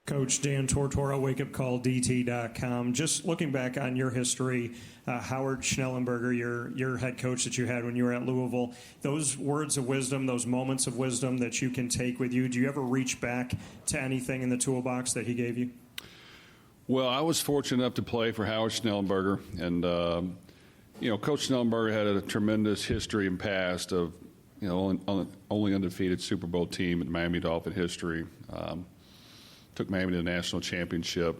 Coach Dan Tortora, wakeupcalldt.com. Just looking back on your history, Howard Schnellenberger, your head coach that you had when you were at Louisville, those words of wisdom, those moments of wisdom that you can take with you, do you ever reach back to anything in the toolbox that he gave you?
Well, I was fortunate enough to play for Howard Schnellenberger, and Coach Schnellenberger had a tremendous history and past of only undefeated Super Bowl team in Miami Dolphin history. Took Miami to the national championship,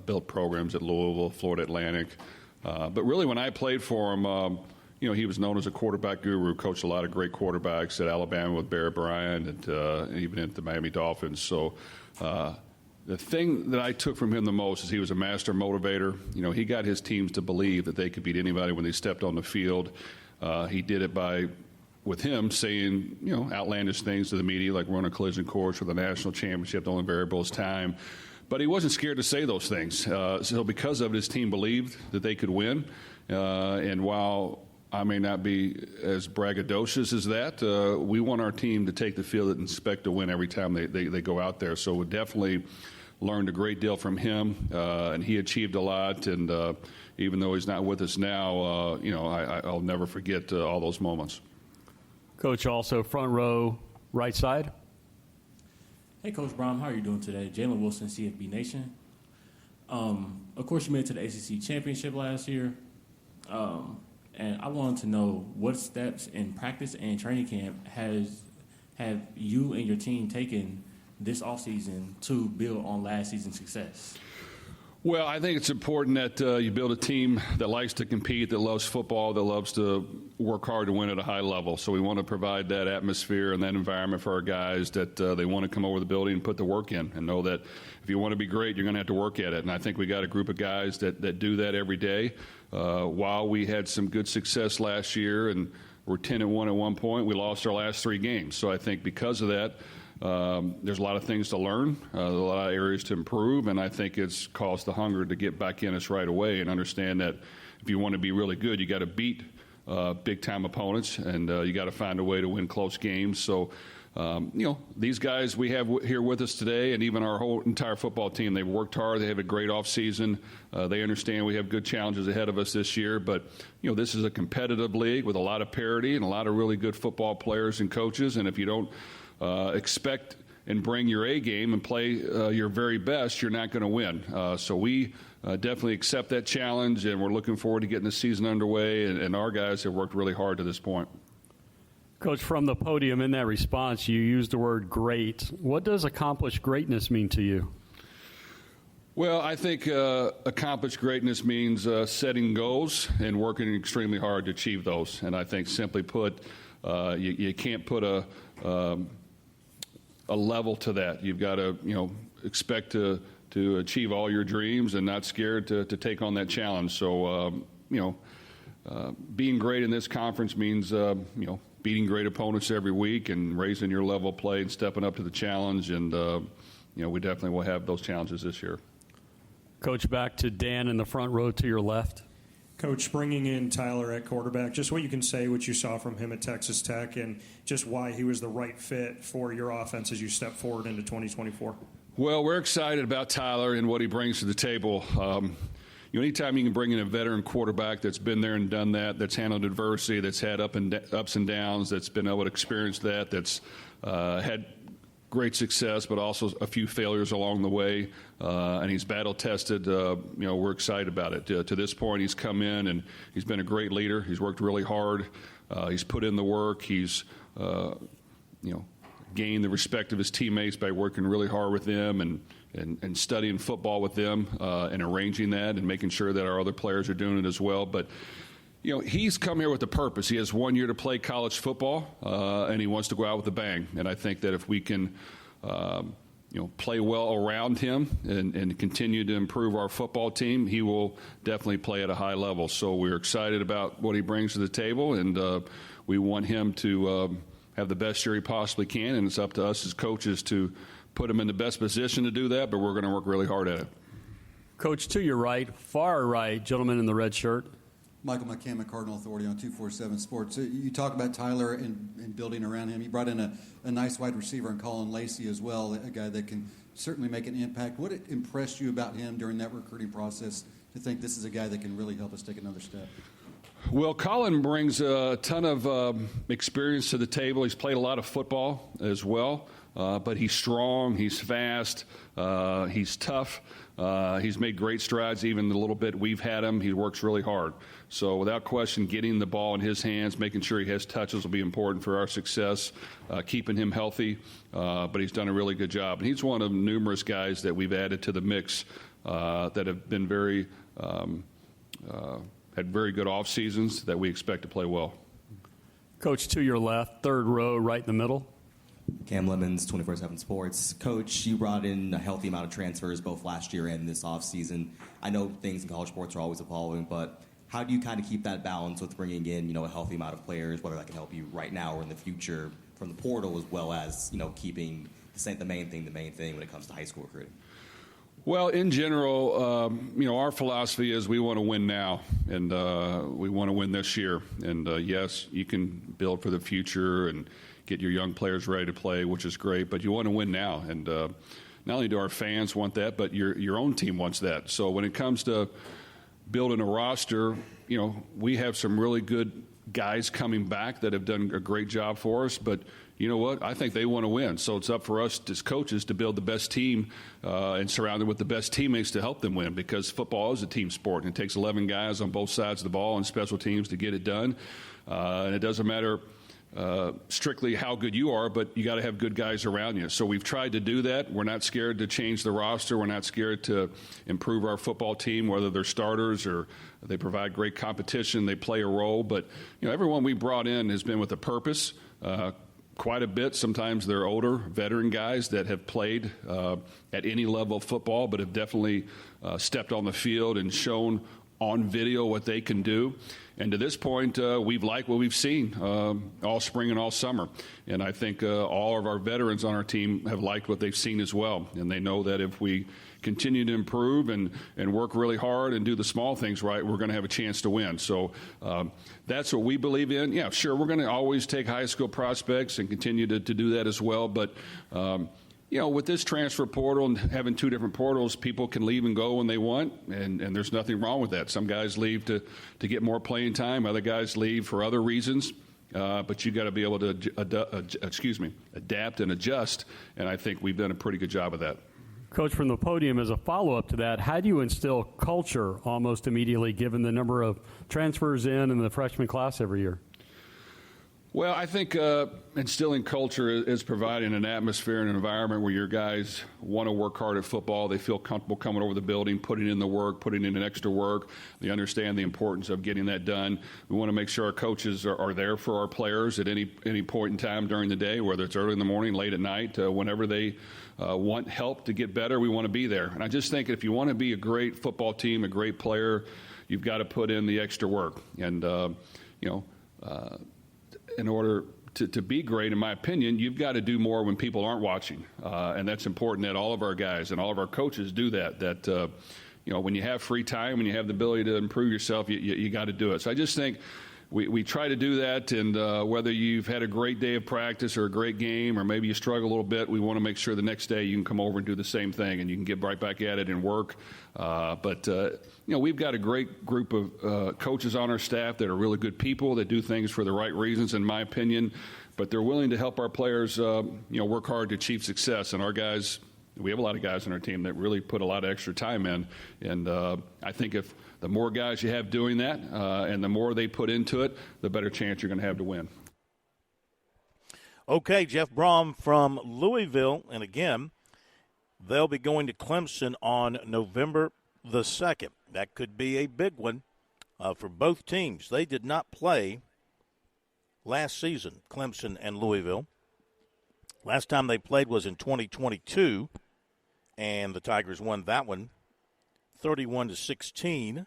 built programs at Louisville, Florida Atlantic. But really when I played for him, he was known as a quarterback guru, coached a lot of great quarterbacks at Alabama with Barry Bryant and even at the Miami Dolphins. So the thing that I took from him the most is he was a master motivator. He got his teams to believe that they could beat anybody when they stepped on the field. He did it with him saying, outlandish things to the media, like we're on a collision course for the national championship, the only variable is time. But he wasn't scared to say those things. So because of it, his team believed that they could win. And while I may not be as braggadocious as that, we want our team to take the field and expect to win every time they go out there. So we definitely learned a great deal from him, and he achieved a lot. And even though he's not with us now, I'll never forget all those moments.
Coach, also front row, right side.
Hey, Coach Brom, how are you doing today? Jalen Wilson, CFB Nation. Of course, you made it to the ACC championship last year. And I wanted to know what steps in practice and training camp have you and your team taken this offseason to build on last season's success?
Well, I think it's important that you build a team that likes to compete, that loves football, that loves to work hard to win at a high level. So we want to provide that atmosphere and that environment for our guys that they want to come over the building and put the work in and know that if you want to be great, you're going to have to work at it. And I think we got a group of guys that do that every day. While we had some good success last year and we're 10-1 at one point, we lost our last 3 games. So I think because of that, there's a lot of things to learn, a lot of areas to improve, and I think it's caused the hunger to get back in us right away and understand that if you want to be really good, you got to beat big-time opponents, and you got to find a way to win close games. So, these guys we have here with us today, and even our whole entire football team, they've worked hard. They have a great offseason. They understand we have good challenges ahead of us this year, but, this is a competitive league with a lot of parity and a lot of really good football players and coaches, and if you don't expect and bring your A game and play your very best, you're not going to win. So we definitely accept that challenge, and we're looking forward to getting the season underway, and our guys have worked really hard to this point.
Coach, from the podium in that response, you used the word great. What does accomplished greatness mean to you?
Well, I think accomplished greatness means setting goals and working extremely hard to achieve those. And I think simply put, you can't put a level to that. You've got to, expect to achieve all your dreams and not scared to take on that challenge. So, being great in this conference means, beating great opponents every week and raising your level of play and stepping up to the challenge. And, we definitely will have those challenges this year.
Coach, back to Dan in the front row to your left.
Coach, bringing in Tyler at quarterback, just what you can say, what you saw from him at Texas Tech, and just why he was the right fit for your offense as you step forward into 2024.
Well, we're excited about Tyler and what he brings to the table. Anytime you can bring in a veteran quarterback that's been there and done that, that's handled adversity, that's had ups and downs, that's been able to experience that, that's had great success, but also a few failures along the way, and he's battle-tested. We're excited about it. To this point, he's come in, and he's been a great leader. He's worked really hard. He's put in the work. He's, gained the respect of his teammates by working really hard with them and studying football with them and arranging that and making sure that our other players are doing it as well. But he's come here with a purpose. He has 1 year to play college football, and he wants to go out with a bang. And I think that if we can, play well around him and continue to improve our football team, he will definitely play at a high level. So we're excited about what he brings to the table, and we want him to have the best year he possibly can. And it's up to us as coaches to put him in the best position to do that, but we're going to work really hard at it.
Coach, to your right, far right, gentleman in the red shirt.
Michael McCammon, Cardinal Authority on 247 Sports. You talk about Tyler and building around him. You brought in a nice wide receiver in Colin Lacey as well, a guy that can certainly make an impact. What impressed you about him during that recruiting process to think this is a guy that can really help us take another step?
Well, Colin brings a ton of experience to the table. He's played a lot of football as well, but he's strong, he's fast, he's tough. He's made great strides even the little bit we've had him. He works really hard. So without question, getting the ball in his hands, making sure he has touches will be important for our success, keeping him healthy. But he's done a really good job. And he's one of numerous guys that we've added to the mix that have been had very good off seasons that we expect to play well.
Coach, to your left, third row, right in the middle.
Cam Lemons, 24/7 Sports. Coach, you brought in a healthy amount of transfers both last year and this offseason. I know things in college sports are always evolving, but how do you kind of keep that balance with bringing in, a healthy amount of players, whether that can help you right now or in the future from the portal, as well as, keeping the main thing when it comes to high school recruiting?
Well, in general, our philosophy is we want to win now, and we want to win this year. And, yes, you can build for the future and get your young players ready to play, which is great, but you want to win now. And not only do our fans want that, but your own team wants that. So when it comes to building a roster, we have some really good guys coming back that have done a great job for us, but you know what? I think they want to win. So it's up for us as coaches to build the best team and surround them with the best teammates to help them win, because football is a team sport, and it takes 11 guys on both sides of the ball and special teams to get it done. And it doesn't matter strictly how good you are, but you got to have good guys around you. So we've tried to do that. We're not scared to change the roster. We're not scared to improve our football team, whether they're starters or they provide great competition, they play a role. But everyone we brought in has been with a purpose. Quite a bit. Sometimes they're older, veteran guys that have played at any level of football, but have definitely stepped on the field and shown on video what they can do. And to this point, we've liked what we've seen all spring and all summer. And I think all of our veterans on our team have liked what they've seen as well. And they know that if we continue to improve and work really hard and do the small things right, we're going to have a chance to win. So that's what we believe in. Yeah, sure, we're going to always take high school prospects and continue to do that as well. But with this transfer portal and having two different portals, people can leave and go when they want, and there's nothing wrong with that. Some guys leave to get more playing time. Other guys leave for other reasons. But you got to be able to adapt and adjust, and I think we've done a pretty good job of that.
Coach, from the podium, as a follow-up to that, how do you instill culture almost immediately, given the number of transfers in the freshman class every year?
Well, I think instilling culture is providing an atmosphere and an environment where your guys want to work hard at football. They feel comfortable coming over the building, putting in the work, putting in an extra work. They understand the importance of getting that done. We want to make sure our coaches are there for our players at any point in time during the day, whether it's early in the morning, late at night, whenever they want help to get better, we want to be there. And I just think if you want to be a great football team, a great player, you've got to put in the extra work. And, in order to be great, in my opinion, you've got to do more when people aren't watching. And that's important that all of our guys and all of our coaches do that, when you have free time, when you have the ability to improve yourself, you got to do it. So I just think we try to do that, and whether you've had a great day of practice or a great game or maybe you struggle a little bit, we want to make sure the next day you can come over and do the same thing and you can get right back at it and work. But we've got a great group of coaches on our staff that are really good people that do things for the right reasons, in my opinion, but they're willing to help our players work hard to achieve success. And our guys, we have a lot of guys on our team that really put a lot of extra time in, and I think if the more guys you have doing that and the more they put into it, the better chance you're going to have to win.
Okay, Jeff Brom from Louisville, and again, they'll be going to Clemson on November the 2nd. That could be a big one for both teams. They did not play last season, Clemson and Louisville. Last time they played was in 2022, and the Tigers won that one 31-16.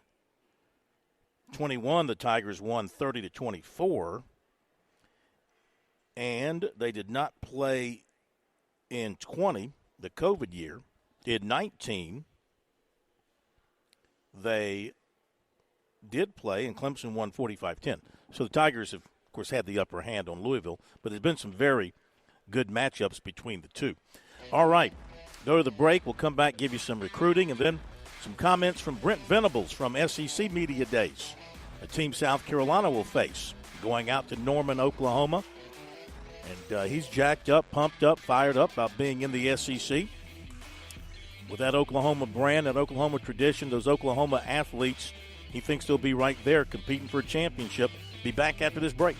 21, the Tigers won 30-24. And they did not play in 20, the COVID year. In 19, they did play, and Clemson won 45-10. So the Tigers have, of course, had the upper hand on Louisville, but there's been some very good matchups between the two. All right, go to the break. We'll come back, give you some recruiting, and then some comments from Brent Venables from SEC Media Days, a team South Carolina will face, going out to Norman, Oklahoma. And he's jacked up, pumped up, fired up about being in the SEC. With that Oklahoma brand, that Oklahoma tradition, those Oklahoma athletes, he thinks they'll be right there competing for a championship. Be back after this break.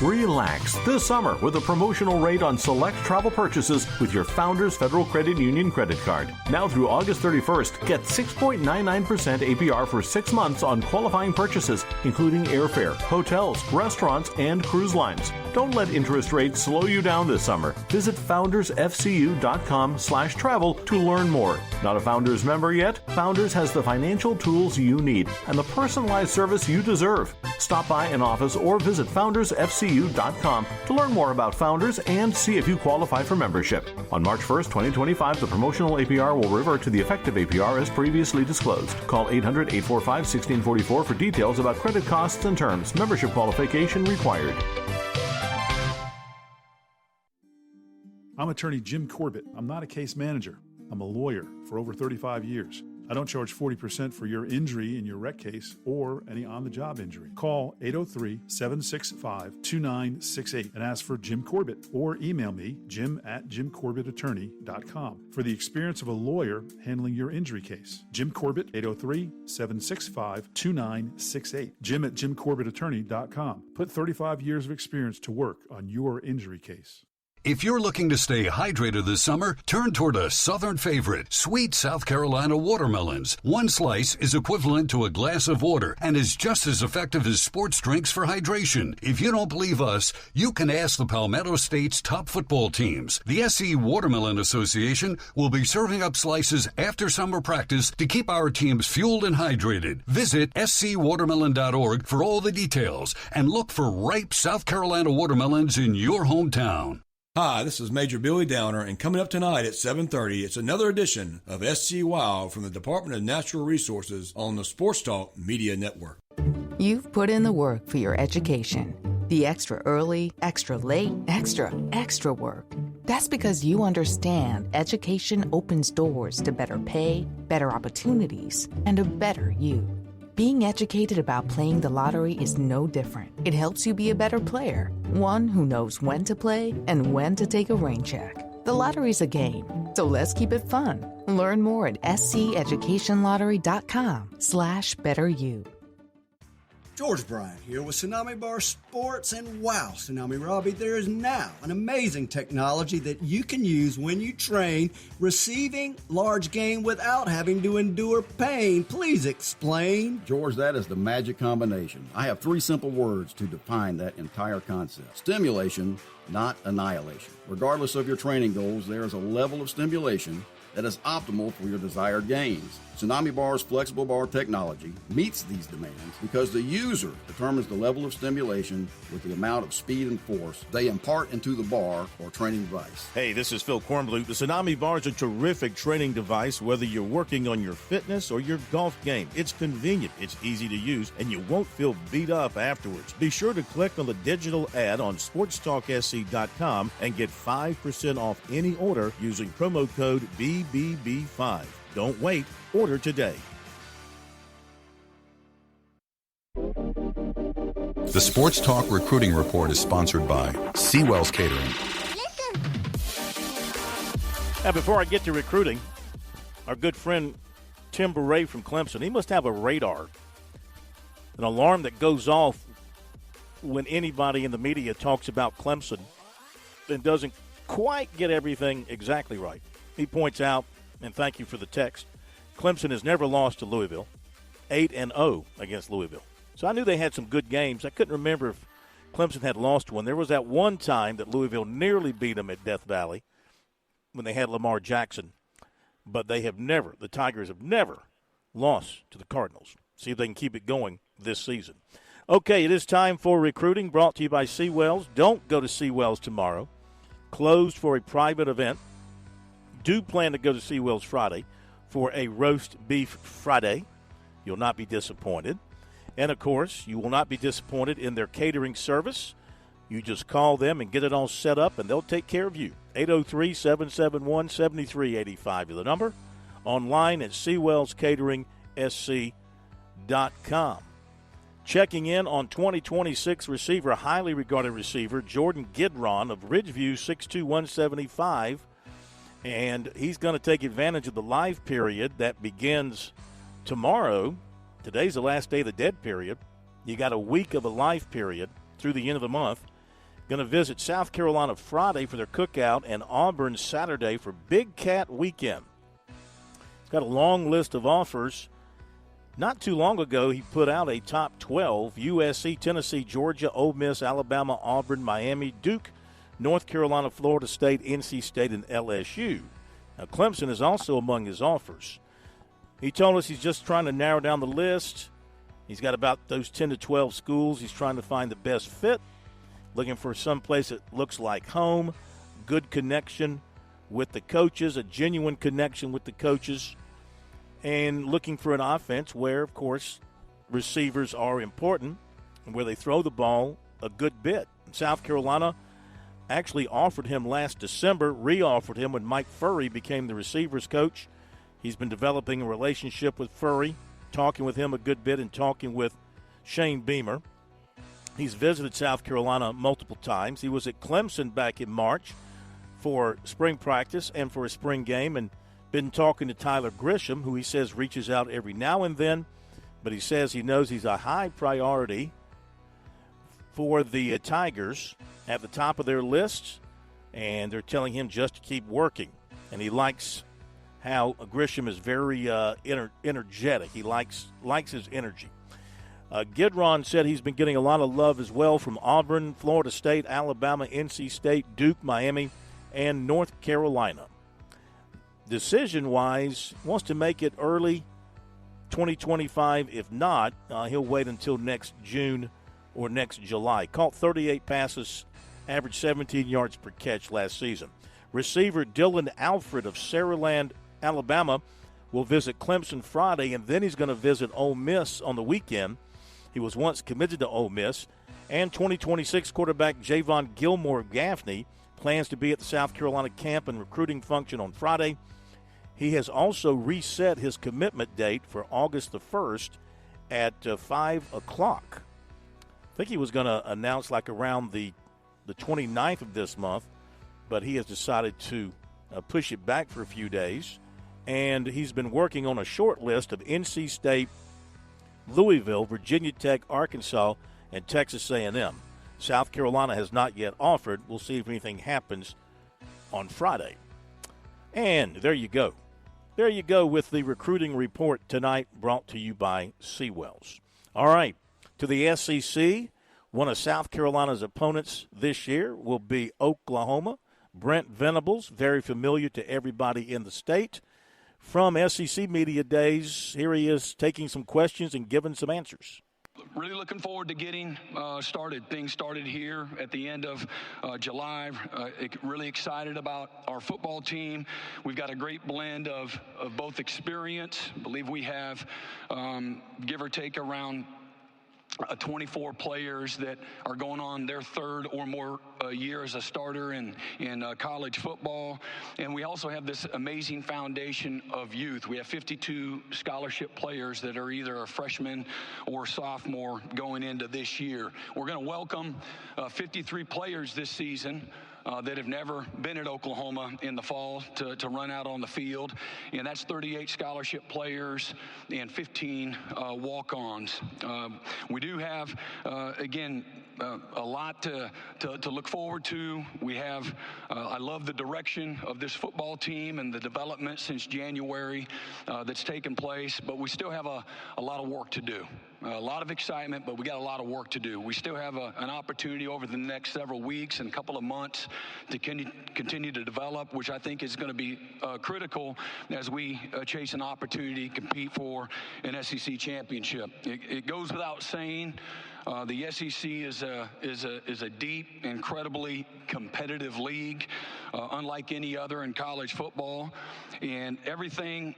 Relax this summer with a promotional rate on select travel purchases with your Founders Federal Credit Union credit card. Now through August 31st, get 6.99% APR for 6 months on qualifying purchases, including airfare, hotels, restaurants, and cruise lines. Don't let interest rates slow you down this summer. Visit foundersfcu.com/travel to learn more. Not a Founders member yet? Founders has the financial tools you need and the personalized service you deserve. Stop by an office or visit foundersfcu.com to learn more about Founders and see if you qualify for membership. On March 1st, 2025, the promotional APR will revert to the effective APR as previously disclosed. Call 800-845-1644 for details about credit costs and terms. Membership qualification required.
I'm attorney Jim Corbett. I'm not a case manager. I'm a lawyer for over 35 years. I don't charge 40% for your injury in your wreck case or any on-the-job injury. Call 803-765-2968 and ask for Jim Corbett or email me, jim@jimcorbettattorney.com, for the experience of a lawyer handling your injury case. Jim Corbett, 803-765-2968. Jim@jimcorbettattorney.com. Put 35 years of experience to work on your injury case.
If you're looking to stay hydrated this summer, turn toward a southern favorite, sweet South Carolina watermelons. One slice is equivalent to a glass of water and is just as effective as sports drinks for hydration. If you don't believe us, you can ask the Palmetto State's top football teams. The SC Watermelon Association will be serving up slices after summer practice to keep our teams fueled and hydrated. Visit scwatermelon.org for all the details and look for ripe South Carolina watermelons in your hometown.
Hi, this is Major Billy Downer, and coming up tonight at 7:30, it's another edition of SC Wow from the Department of Natural Resources on the SportsTalk Media Network.
You've put in the work for your education. The extra early, extra late, extra work. That's because you understand education opens doors to better pay, better opportunities, and a better you. Being educated about playing the lottery is no different. It helps you be a better player, one who knows when to play and when to take a rain check. The lottery's a game, so let's keep it fun. Learn more at sceducationlottery.com/betteryou.
George Bryant here with Tsunami Bar Sports, and wow, Tsunami Robbie, there is now an amazing technology that you can use when you train receiving large game without having to endure pain. Please explain.
George, that is the magic combination. I have 3 simple words to define that entire concept. Stimulation, not annihilation. Regardless of your training goals, there is a level of stimulation that is optimal for your desired gains. Tsunami Bar's flexible bar technology meets these demands because the user determines the level of stimulation with the amount of speed and force they impart into the bar or training device.
Hey, this is Phil Kornbluth. The Tsunami Bar is a terrific training device, whether you're working on your fitness or your golf game. It's convenient, it's easy to use, and you won't feel beat up afterwards. Be sure to click on the digital ad on SportsTalkSC.com and get 5% off any order using promo code BBB5. Don't wait. Order today.
The Sports Talk Recruiting Report is sponsored by Seawell's Catering.
Now, before I get to recruiting, our good friend Tim Beret from Clemson, he must have a radar, an alarm that goes off when anybody in the media talks about Clemson and doesn't quite get everything exactly right. He points out, and thank you for the text, Clemson has never lost to Louisville, 8-0 against Louisville. So I knew they had some good games. I couldn't remember if Clemson had lost one. There was that one time that Louisville nearly beat them at Death Valley when they had Lamar Jackson. But they have never, the Tigers have never lost to the Cardinals. See if they can keep it going this season. Okay, it is time for recruiting, brought to you by Seawells. Don't go to Seawells tomorrow. Closed for a private event. Do plan to go to Seawells Friday for a roast beef Friday. You'll not be disappointed. And, of course, you will not be disappointed in their catering service. You just call them and get it all set up, and they'll take care of you. 803-771-7385 is the number. Online at SeawellsCateringSC.com. Checking in on 2026 receiver, highly regarded receiver, Jordan Gidron of Ridgeview, 6'2", 175. And he's going to take advantage of the live period that begins tomorrow. Today's the last day of the dead period. You got a week of a live period through the end of the month. Going to visit South Carolina Friday for their cookout and Auburn Saturday for Big Cat Weekend. He's got a long list of offers. Not too long ago, he put out a top 12, USC, Tennessee, Georgia, Ole Miss, Alabama, Auburn, Miami, Duke, North Carolina, Florida State, NC State, and LSU. Now, Clemson is also among his offers. He told us he's just trying to narrow down the list. He's got about those 10 to 12 schools. He's trying to find the best fit, looking for some place that looks like home, good connection with the coaches, a genuine connection with the coaches, and looking for an offense where, of course, receivers are important and where they throw the ball a good bit. South Carolina actually offered him last December, re-offered him when Mike Furry became the receivers coach. He's been developing a relationship with Furry, talking with him a good bit and talking with Shane Beamer. He's visited South Carolina multiple times. He was at Clemson back in March for spring practice and for a spring game, and been talking to Tyler Grisham, who he says reaches out every now and then, but he says he knows he's a high priority for the Tigers at the top of their list, and they're telling him just to keep working. And he likes how Grisham is very energetic. He likes his energy. Gidron said he's been getting a lot of love as well from Auburn, Florida State, Alabama, NC State, Duke, Miami, and North Carolina. Decision-wise, wants to make it early 2025. If not, he'll wait until next June or next July. Caught 38 passes, averaged 17 yards per catch last season. Receiver Dylan Alfred of Saraland, Alabama, will visit Clemson Friday, and then he's going to visit Ole Miss on the weekend. He was once committed to Ole Miss. And 2026 quarterback Javon Gilmore Gaffney plans to be at the South Carolina camp and recruiting function on Friday. He has also reset his commitment date for August the 1st at 5 o'clock. I think he was going to announce like around the 29th of this month, but he has decided to push it back for a few days. And he's been working on a short list of NC State, Louisville, Virginia Tech, Arkansas, and Texas A&M. South Carolina has not yet offered. We'll see if anything happens on Friday. And there you go. There you go with the recruiting report tonight, brought to you by Seawells. All right, to the SEC. One of South Carolina's opponents this year will be Oklahoma. Brent Venables, very familiar to everybody in the state. From SEC Media Days, here he is taking some questions and giving some answers.
Really looking forward to getting started. Things started here at the end of July. Really excited about our football team. We've got a great blend of both experience. I believe we have, give or take, around 24 players that are going on their third or more year as a starter in college football. And we also have this amazing foundation of youth. We have 52 scholarship players that are either a freshman or sophomore going into this year. We're going to welcome 53 players this season that have never been at Oklahoma in the fall to run out on the field. And that's 38 scholarship players and 15 walk-ons. We do have, again, a lot to look forward to. We have, I love the direction of this football team and the development since January that's taken place, but we still have a lot of work to do. A lot of excitement, but we got a lot of work to do. We still have an opportunity over the next several weeks and a couple of months to continue to develop, which I think is going to be critical as we chase an opportunity to compete for an SEC championship. It goes without saying, the SEC is a deep, incredibly competitive league, unlike any other in college football, and everything,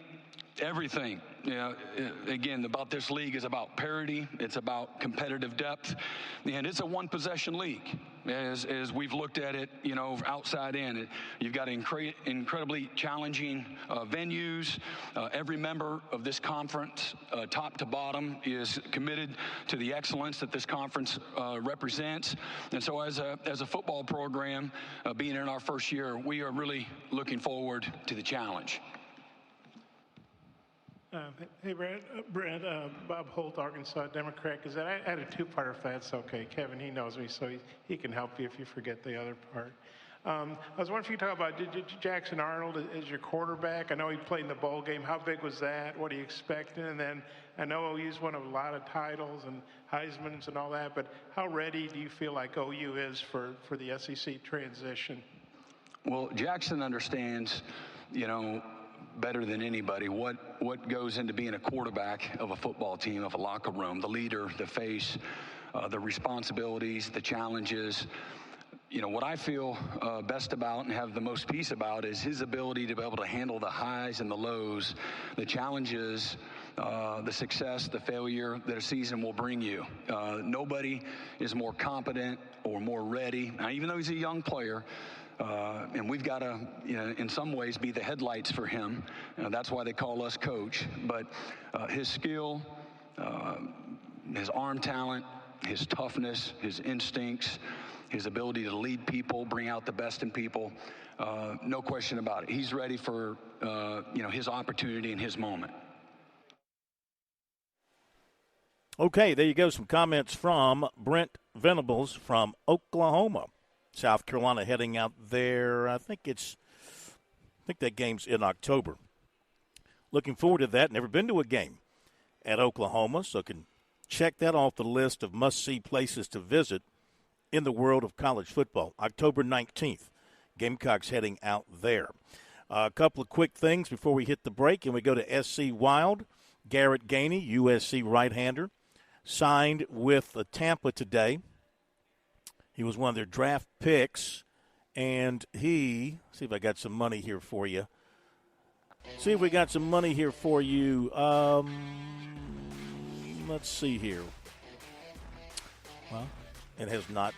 again, about this league is about parity. It's about competitive depth, and it's a one-possession league. As we've looked at it, outside in, you've got incredibly challenging venues. Every member of this conference, top to bottom, is committed to the excellence that this conference represents. And so, as a football program, being in our first year, we are really looking forward to the challenge.
Hey, Brent, Bob Holt, Arkansas Democrat. I had a two-parter if that's okay. Kevin, he knows me, so he can help you if you forget the other part. I was wondering if you could talk about Jackson Arnold as your quarterback. I know he played in the bowl game. How big was that? What are you expecting? And then I know OU's won a lot of titles and Heismans and all that, but how ready do you feel like OU is for the SEC transition?
Well, Jackson understands, better than anybody what goes into being a quarterback of a football team, of a locker room, the leader, the face, the responsibilities, the challenges. What I feel best about and have the most peace about is his ability to be able to handle the highs and the lows, the challenges, the success, the failure that a season will bring you. Nobody is more competent or more ready. Now, even though he's a young player, and we've got to, in some ways, be the headlights for him. That's why they call us coach. But his skill, his arm talent, his toughness, his instincts, his ability to lead people, bring out the best in people, no question about it. He's ready for, his opportunity and his moment.
Okay, there you go. Some comments from Brent Venables from Oklahoma. South Carolina heading out there. I think that game's in October. Looking forward to that. Never been to a game at Oklahoma, so can check that off the list of must-see places to visit in the world of college football. October 19th, Gamecocks heading out there. A couple of quick things before we hit the break, and we go to SC Wild. Garrett Gainey, USC right-hander, signed with Tampa today. He was one of their draft picks, and see if I got some money here for you. Let's see here. Well, it has not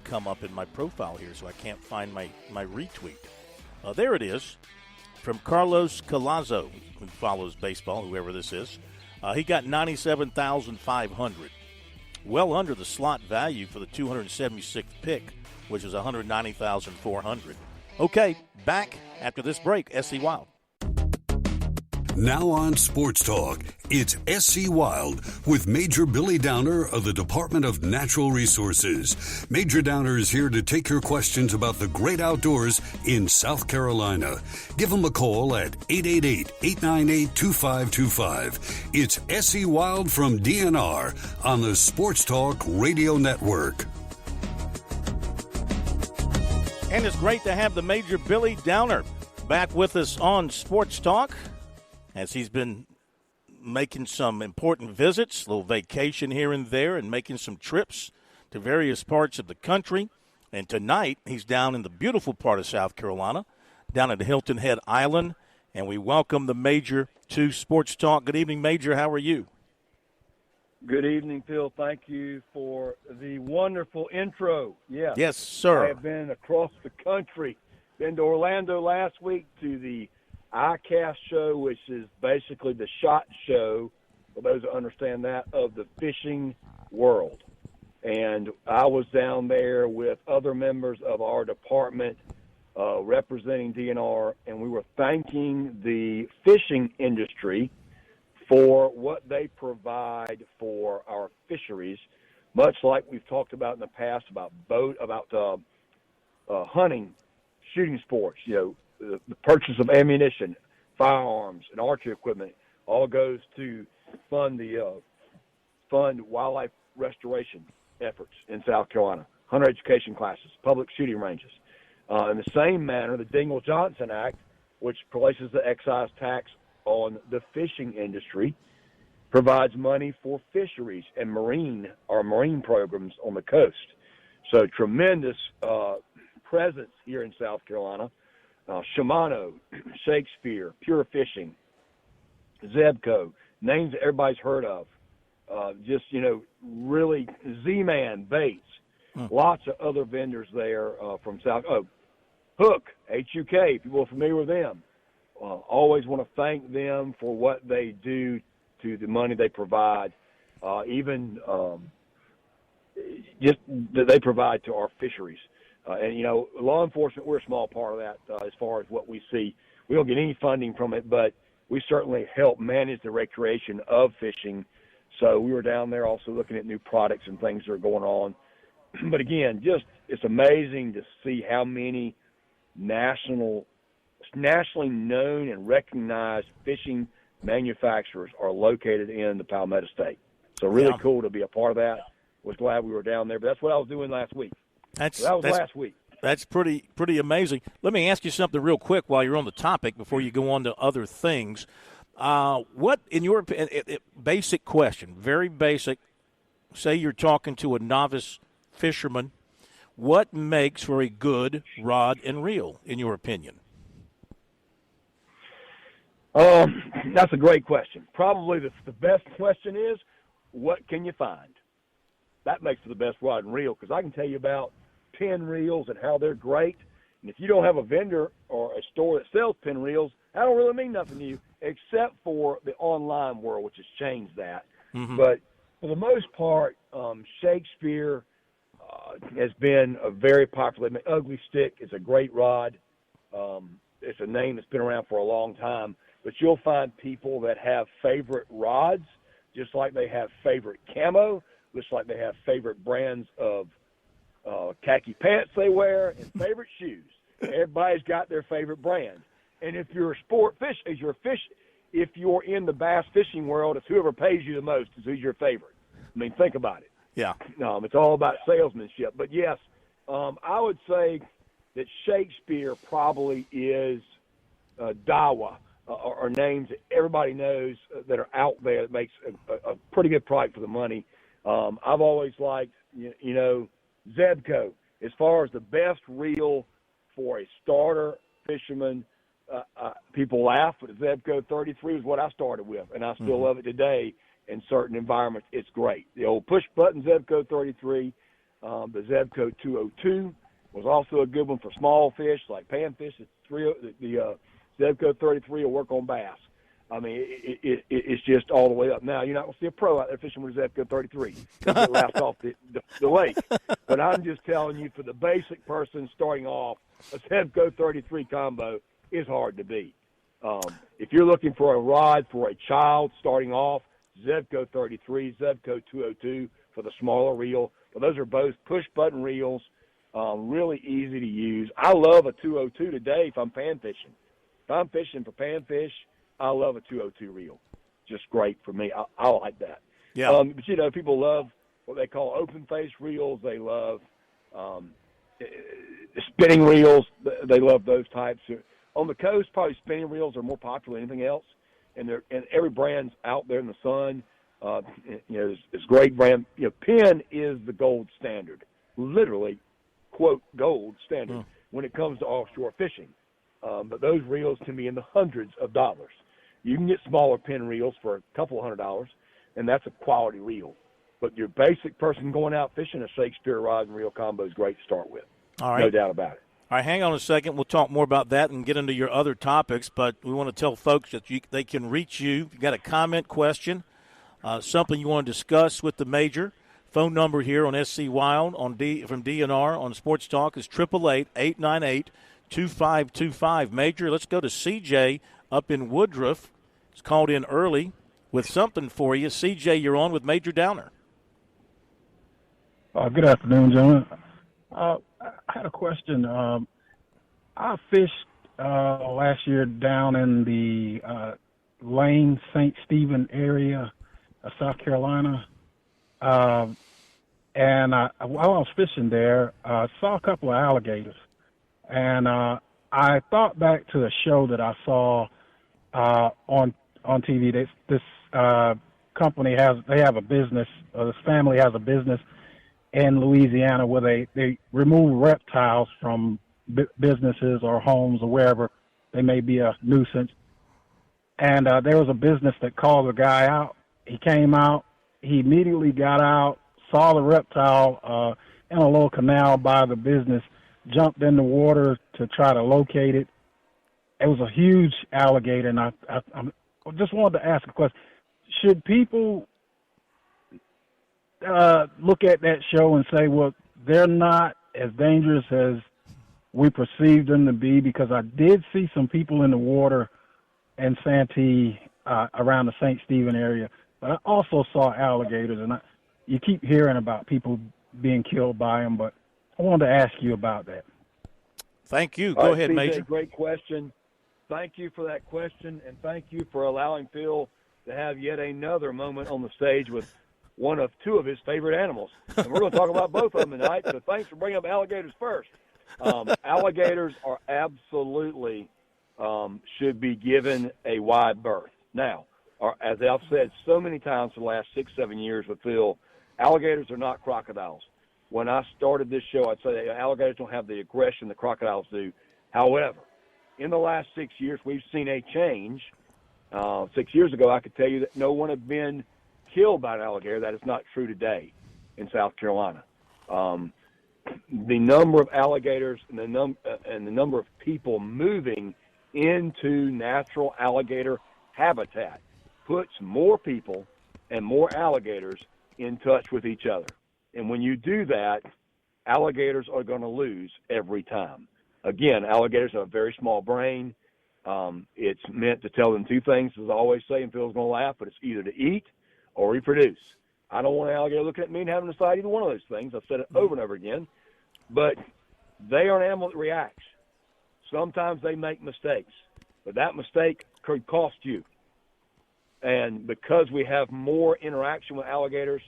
come up in my profile here, so I can't find my retweet. There it is, from Carlos Collazo, who follows baseball, whoever this is. He got $97,500. Well under the slot value for the 276th pick, which was $190,400. Okay, back after this break, SC Wild.
Now on Sports Talk, it's SC Wild with Major Billy Downer of the Department of Natural Resources. Major Downer is here to take your questions about the great outdoors in South Carolina. Give him a call at 888-898-2525. It's SC Wild from DNR on the Sports Talk Radio Network.
And it's great to have the Major Billy Downer back with us on Sports Talk, as he's been making some important visits, a little vacation here and there, and making some trips to various parts of the country. And tonight, he's down in the beautiful part of South Carolina, down at Hilton Head Island, and we welcome the Major to Sports Talk. Good evening, Major. How are you?
Good evening, Phil. Thank you for the wonderful intro. Yes.
Yes, sir.
I have been across the country. Been to Orlando last week to the ICAST show, which is basically the SHOT show, for those that understand that, of the fishing world. And I was down there with other members of our department representing DNR, and we were thanking the fishing industry for what they provide for our fisheries, much like we've talked about in the past about hunting, shooting sports. You know, the purchase of ammunition, firearms, and archery equipment all goes to fund wildlife restoration efforts in South Carolina, hunter education classes, public shooting ranges. In the same manner, the Dingell-Johnson Act, which places the excise tax on the fishing industry, provides money for fisheries and marine programs on the coast. So tremendous presence here in South Carolina. Shimano, Shakespeare, Pure Fishing, Zebco, names that everybody's heard of. Really Z-Man, Baits, lots of other vendors there from South. Hook, H-U-K, people are familiar with them. Always want to thank them for what they do to the money they provide, just that they provide to our fisheries. Law enforcement, we're a small part of that as far as what we see. We don't get any funding from it, but we certainly help manage the recreation of fishing. So we were down there also looking at new products and things that are going on. But again, it's amazing to see how many nationally known and recognized fishing manufacturers are located in the Palmetto State. So really cool to be a part of that. Was glad we were down there, but that's what I was doing last week. That was last week.
That's pretty amazing. Let me ask you something real quick while you're on the topic before you go on to other things. What, in your basic question, very basic, say you're talking to a novice fisherman, what makes for a good rod and reel, in your opinion?
That's a great question. Probably the best question is, what can you find? That makes for the best rod and reel, because I can tell you about pin reels and how they're great. And if you don't have a vendor or a store that sells pin reels, that don't really mean nothing to you, except for the online world, which has changed that. Mm-hmm. But for the most part, Shakespeare has been a very popular. Ugly Stick is a great rod. It's a name that's been around for a long time. But you'll find people that have favorite rods, just like they have favorite camo, just like they have favorite brands of khaki pants they wear, and favorite shoes. Everybody's got their favorite brand. And if you're if you're in the bass fishing world, it's whoever pays you the most is who's your favorite. I mean, think about it.
Yeah.
It's all about salesmanship. But yes, I would say that Shakespeare probably is Dawa, or names that everybody knows that are out there that makes a pretty good product for the money. I've always liked, Zebco. As far as the best reel for a starter fisherman, people laugh, but Zebco 33 is what I started with, and I still love it today in certain environments. It's great. The old push-button Zebco 33, the Zebco 202 was also a good one for small fish like panfish. The Zebco 33 will work on bass. I mean, it's just all the way up. Now, you're not going to see a pro out there fishing with a Zebco 33. It laps off the lake. But I'm just telling you, for the basic person starting off, a Zebco 33 combo is hard to beat. If you're looking for a rod for a child starting off, Zebco 33, Zebco 202 for the smaller reel. But those are both push-button reels, really easy to use. I love a 202 today if I'm pan fishing. If I'm fishing for panfish, I love a 202 reel. Just great for me. I like that.
Yeah.
But, people love what they call open-face reels. They love spinning reels. They love those types. On the coast, probably spinning reels are more popular than anything else. And every brand's out there in the sun. It's great brand. Penn is the gold standard, literally, quote, gold standard when it comes to offshore fishing. But those reels can be in the hundreds of dollars. You can get smaller Penn reels for a couple $100, and that's a quality reel. But your basic person going out fishing, a Shakespeare rod and reel combo is great to start with.
All right.
No doubt about it.
All right, hang on a second. We'll talk more about that and get into your other topics, but we want to tell folks that they can reach you. If you've got a comment, question, something you want to discuss with the Major, phone number here on SC Wild from DNR on Sports Talk is 888-898-2525. Major, let's go to CJ up in Woodruff. He's called in early with something for you. CJ, you're on with Major Downer.
Good afternoon, gentlemen. I had a question. I fished last year down in the Lane, St. Stephen area of South Carolina. And while I was fishing there, I saw a couple of alligators. And I thought back to a show that I saw on TV. This company have a business, this family has a business in Louisiana where they remove reptiles from businesses or homes or wherever they may be a nuisance. And there was a business that called the guy out. He came out. He immediately got out, saw the reptile in a little canal by the business, jumped in the water to try to locate it. It was a huge alligator, and I just wanted to ask a question. Should people look at that show and say, well, they're not as dangerous as we perceive them to be? Because I did see some people in the water in Santee around the St. Stephen area, but I also saw alligators, and you keep hearing about people being killed by them, but I wanted to ask you about that.
Thank you. Go ahead,
CJ,
Major.
Great question. Thank you for that question, and thank you for allowing Phil to have yet another moment on the stage with one of two of his favorite animals. And we're going to talk about both of them tonight, so thanks for bringing up alligators first. Alligators are absolutely should be given a wide berth. Now, as I've said so many times for the last 6-7 years with Phil, alligators are not crocodiles. When I started this show, I'd say that alligators don't have the aggression that crocodiles do. However, in the last 6 years, we've seen a change. 6 years ago, I could tell you that no one had been killed by an alligator. That is not true today in South Carolina. The number of alligators and the number of people moving into natural alligator habitat puts more people and more alligators in touch with each other. And when you do that, alligators are going to lose every time. Again, alligators have a very small brain. It's meant to tell them two things, as I always say, and Phil's going to laugh, but it's either to eat or reproduce. I don't want an alligator looking at me and having to decide either one of those things. I've said it over and over again. But they are an animal that reacts. Sometimes they make mistakes, but that mistake could cost you. And because we have more interaction with alligators,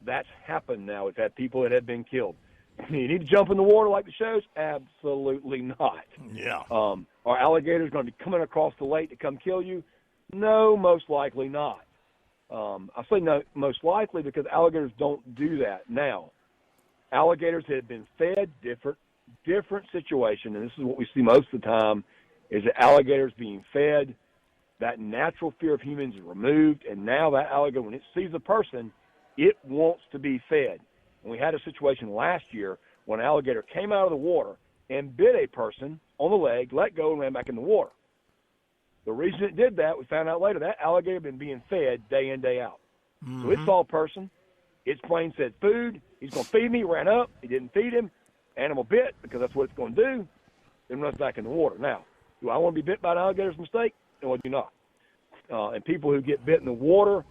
that's happened now. We've had people that have been killed. You need to jump in the water like the shows? Absolutely not.
Yeah.
Are alligators going to be coming across the lake to come kill you? No, most likely not. I say no, most likely because alligators don't do that. Now, alligators have been fed different situation, and this is what we see most of the time, is that alligators being fed, that natural fear of humans is removed, and now that alligator, when it sees a person, it wants to be fed. And we had a situation last year when an alligator came out of the water and bit a person on the leg, let go, and ran back in the water. The reason it did that, we found out later, that alligator had been being fed day in, day out. Mm-hmm. So it saw a person. Its brain said, food, he's going to feed me, ran up, he didn't feed him, animal bit, because that's what it's going to do, then runs back in the water. Now, do I want to be bit by an alligator's mistake? or do not. And people who get bit in the water,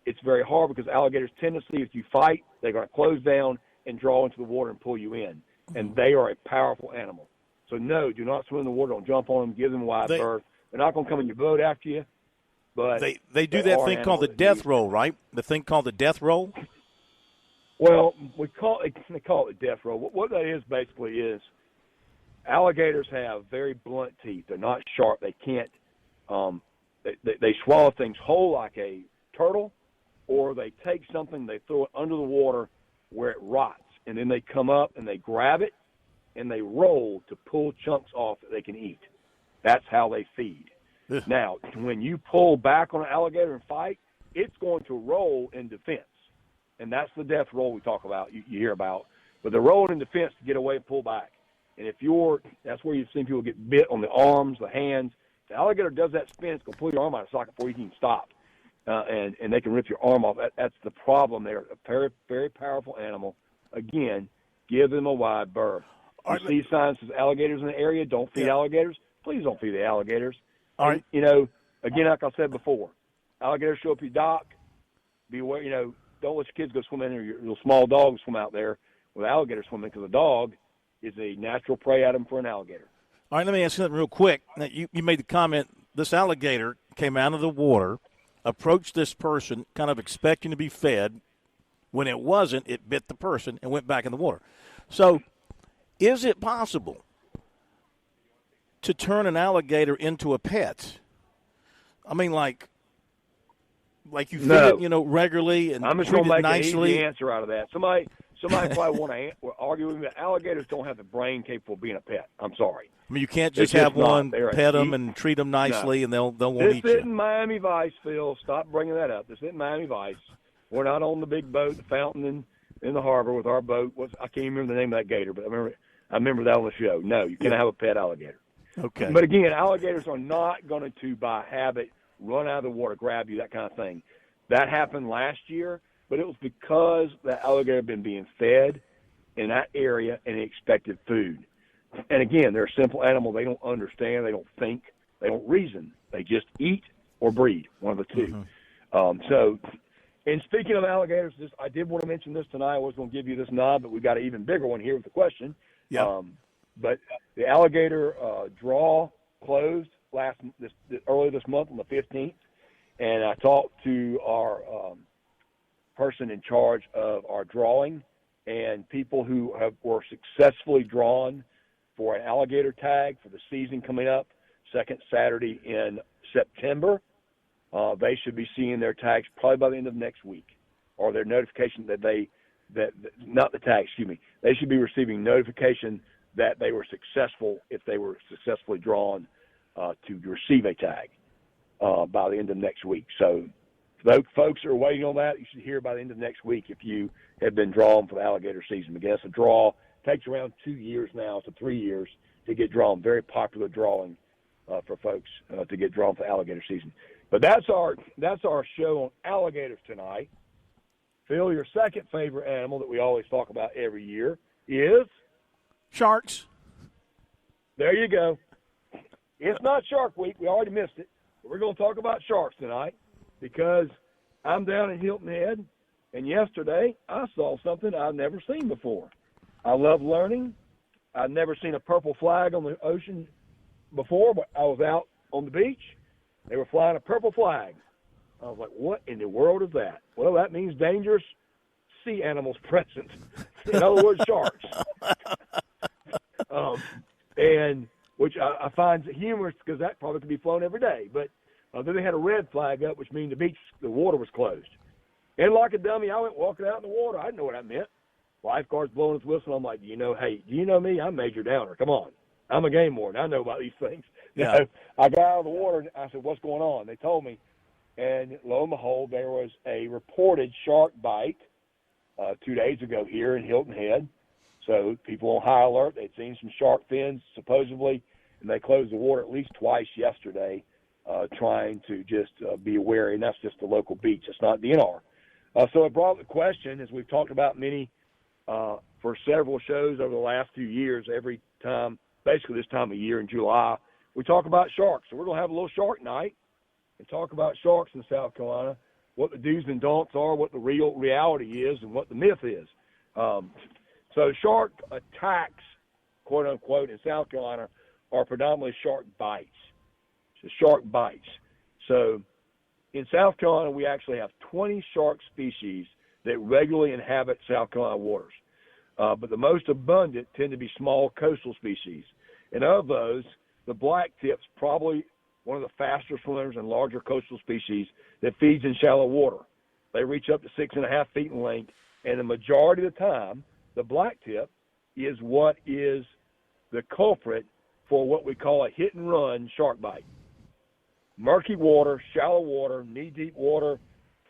it's very hard because alligators' tendency, if you fight, they're going to close down and draw into the water and pull you in. And they are a powerful animal. So, no, do not swim in the water. Don't jump on them. Give them a wide berth. They're not going to come in your boat after you. But
they do that thing called the death roll, right? The thing called the death roll?
Well, they call it the death roll. What that is basically is alligators have very blunt teeth. They're not sharp. They can't they swallow things whole like a turtle, or they take something, they throw it under the water where it rots, and then they come up and they grab it and they roll to pull chunks off that they can eat. That's how they feed. Now, when you pull back on an alligator and fight, it's going to roll in defense. And that's the death roll we talk about, you hear about. But they're rolling in defense to get away and pull back. And that's where you've seen people get bit on the arms, the hands. The alligator does that spin, it's going to pull your arm out of the socket before you can stop. And they can rip your arm off. That's the problem there. A very, very powerful animal. Again, give them a wide berth. You see signs that alligators in the area, don't feed alligators. Please don't feed the alligators.
All right.
Again, like I said before, alligators show up your dock. Be aware, don't let your kids go swim in there. Your little small dogs swim out there with alligators swimming because a dog is a natural prey item for an alligator.
All right, let me ask you something real quick. Now, you made the comment, this alligator came out of the water, approached this person, kind of expecting to be fed. When it wasn't, it bit the person and went back in the water. So is it possible to turn an alligator into a pet? I mean, like you feed it, regularly and
I'm just
treat
going to
it
make an
nicely.
easy answer out of that. Somebody probably want to argue with me that alligators don't have the brain capable of being a pet. I'm sorry.
I mean, you can't just have one, pet them, and treat them nicely, and they'll won't eat you.
This isn't Miami Vice, Phil. Stop bringing that up. This isn't Miami Vice. We're not on the big boat, the fountain in the harbor with our boat. I can't remember the name of that gator, but I remember that on the show. No, you can't have a pet alligator.
Okay.
But again, alligators are not going to, by habit, run out of the water, grab you, that kind of thing. That happened last year, but it was because the alligator had been being fed in that area and it expected food. And again, they're a simple animal. They don't understand. They don't think. They don't reason. They just eat or breed, one of the two. And speaking of alligators, I did want to mention this tonight. I was going to give you this nod, but we got an even bigger one here with the question.
Yeah.
But the alligator draw closed early this month on the 15th, and I talked to our person in charge of our drawing and people who were successfully drawn for an alligator tag for the season coming up, second Saturday in September. They should be seeing their tags probably by the end of next week, or their notification they should be receiving notification that they were successful if they were successfully drawn to receive a tag by the end of next week. So those folks who are waiting on that, you should hear by the end of next week if you have been drawn for the alligator season. Again, it's a draw. It takes around 2 years now to 3 years to get drawn. Very popular drawing for folks to get drawn for alligator season. But that's our show on alligators tonight. Phil, your second favorite animal that we always talk about every year is?
Sharks.
There you go. It's not Shark Week. We already missed it. But we're going to talk about sharks tonight because I'm down in Hilton Head, and yesterday I saw something I've never seen before. I love learning. I've never seen a purple flag on the ocean before, but I was out on the beach. They were flying a purple flag. I was like, what in the world is that? Well, that means dangerous sea animals present. In other words, sharks. And which I find humorous because that probably could be flown every day. But then they had a red flag up, which means the water was closed. And like a dummy, I went walking out in the water. I didn't know what that meant. Lifeguard's blowing his whistle. I'm like, do you know me? I'm Major Downer. Come on. I'm a game warden. I know about these things.
Yeah.
I got out of the water, and I said, what's going on? They told me. And lo and behold, there was a reported shark bite 2 days ago here in Hilton Head. So people on high alert. They'd seen some shark fins, supposedly, and they closed the water at least twice yesterday trying to just be wary, and that's just the local beach. It's not DNR. So it brought the question, as we've talked about many for several shows over the last few years, every time, basically this time of year in July, we talk about sharks. So we're going to have a little shark night and talk about sharks in South Carolina, what the do's and don'ts are, what the real reality is, and what the myth is. So shark attacks, quote unquote, in South Carolina are predominantly shark bites. So shark bites. So in South Carolina, we actually have 20 shark species that regularly inhabit South Carolina waters. But the most abundant tend to be small coastal species. And of those, the blacktip's probably one of the faster swimmers and larger coastal species that feeds in shallow water. They reach up to 6.5 feet in length, and the majority of the time, the blacktip is what is the culprit for what we call a hit-and-run shark bite. Murky water, shallow water, knee-deep water,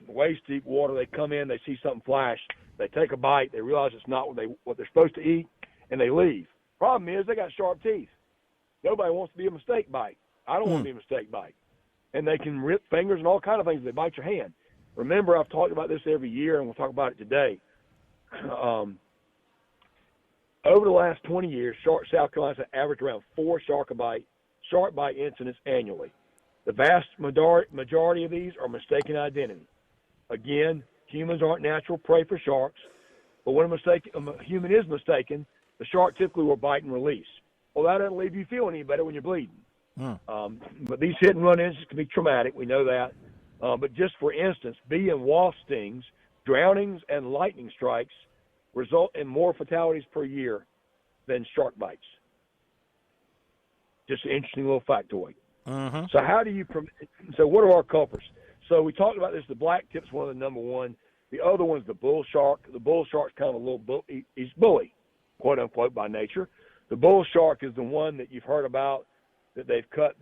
waist-deep water, they come in, they see something flash, they take a bite, they realize it's not what they're supposed to eat, and they leave. Problem is, they got sharp teeth. Nobody wants to be a mistake bite. I don't want to be a mistake bite. And they can rip fingers and all kinds of things. They bite your hand. Remember, I've talked about this every year, and we'll talk about it today. Over the last 20 years, South Carolina's averaged around 4 shark bite incidents annually. The vast majority of these are mistaken identity. Again, humans aren't natural prey for sharks, but when a human is mistaken, the shark typically will bite and release. Well, that doesn't leave you feeling any better when you're bleeding. But these hit-and-run incidents can be traumatic. We know that. But just for instance, bee and wasp stings, drownings, and lightning strikes result in more fatalities per year than shark bites. Just an interesting little factoid. So so what are our culprits? So we talked about this. The blacktip's one of the number one. The other one's the bull shark. The bull shark's kind of a little he's bully, quote unquote, by nature. The bull shark is the one that you've heard about that they've cut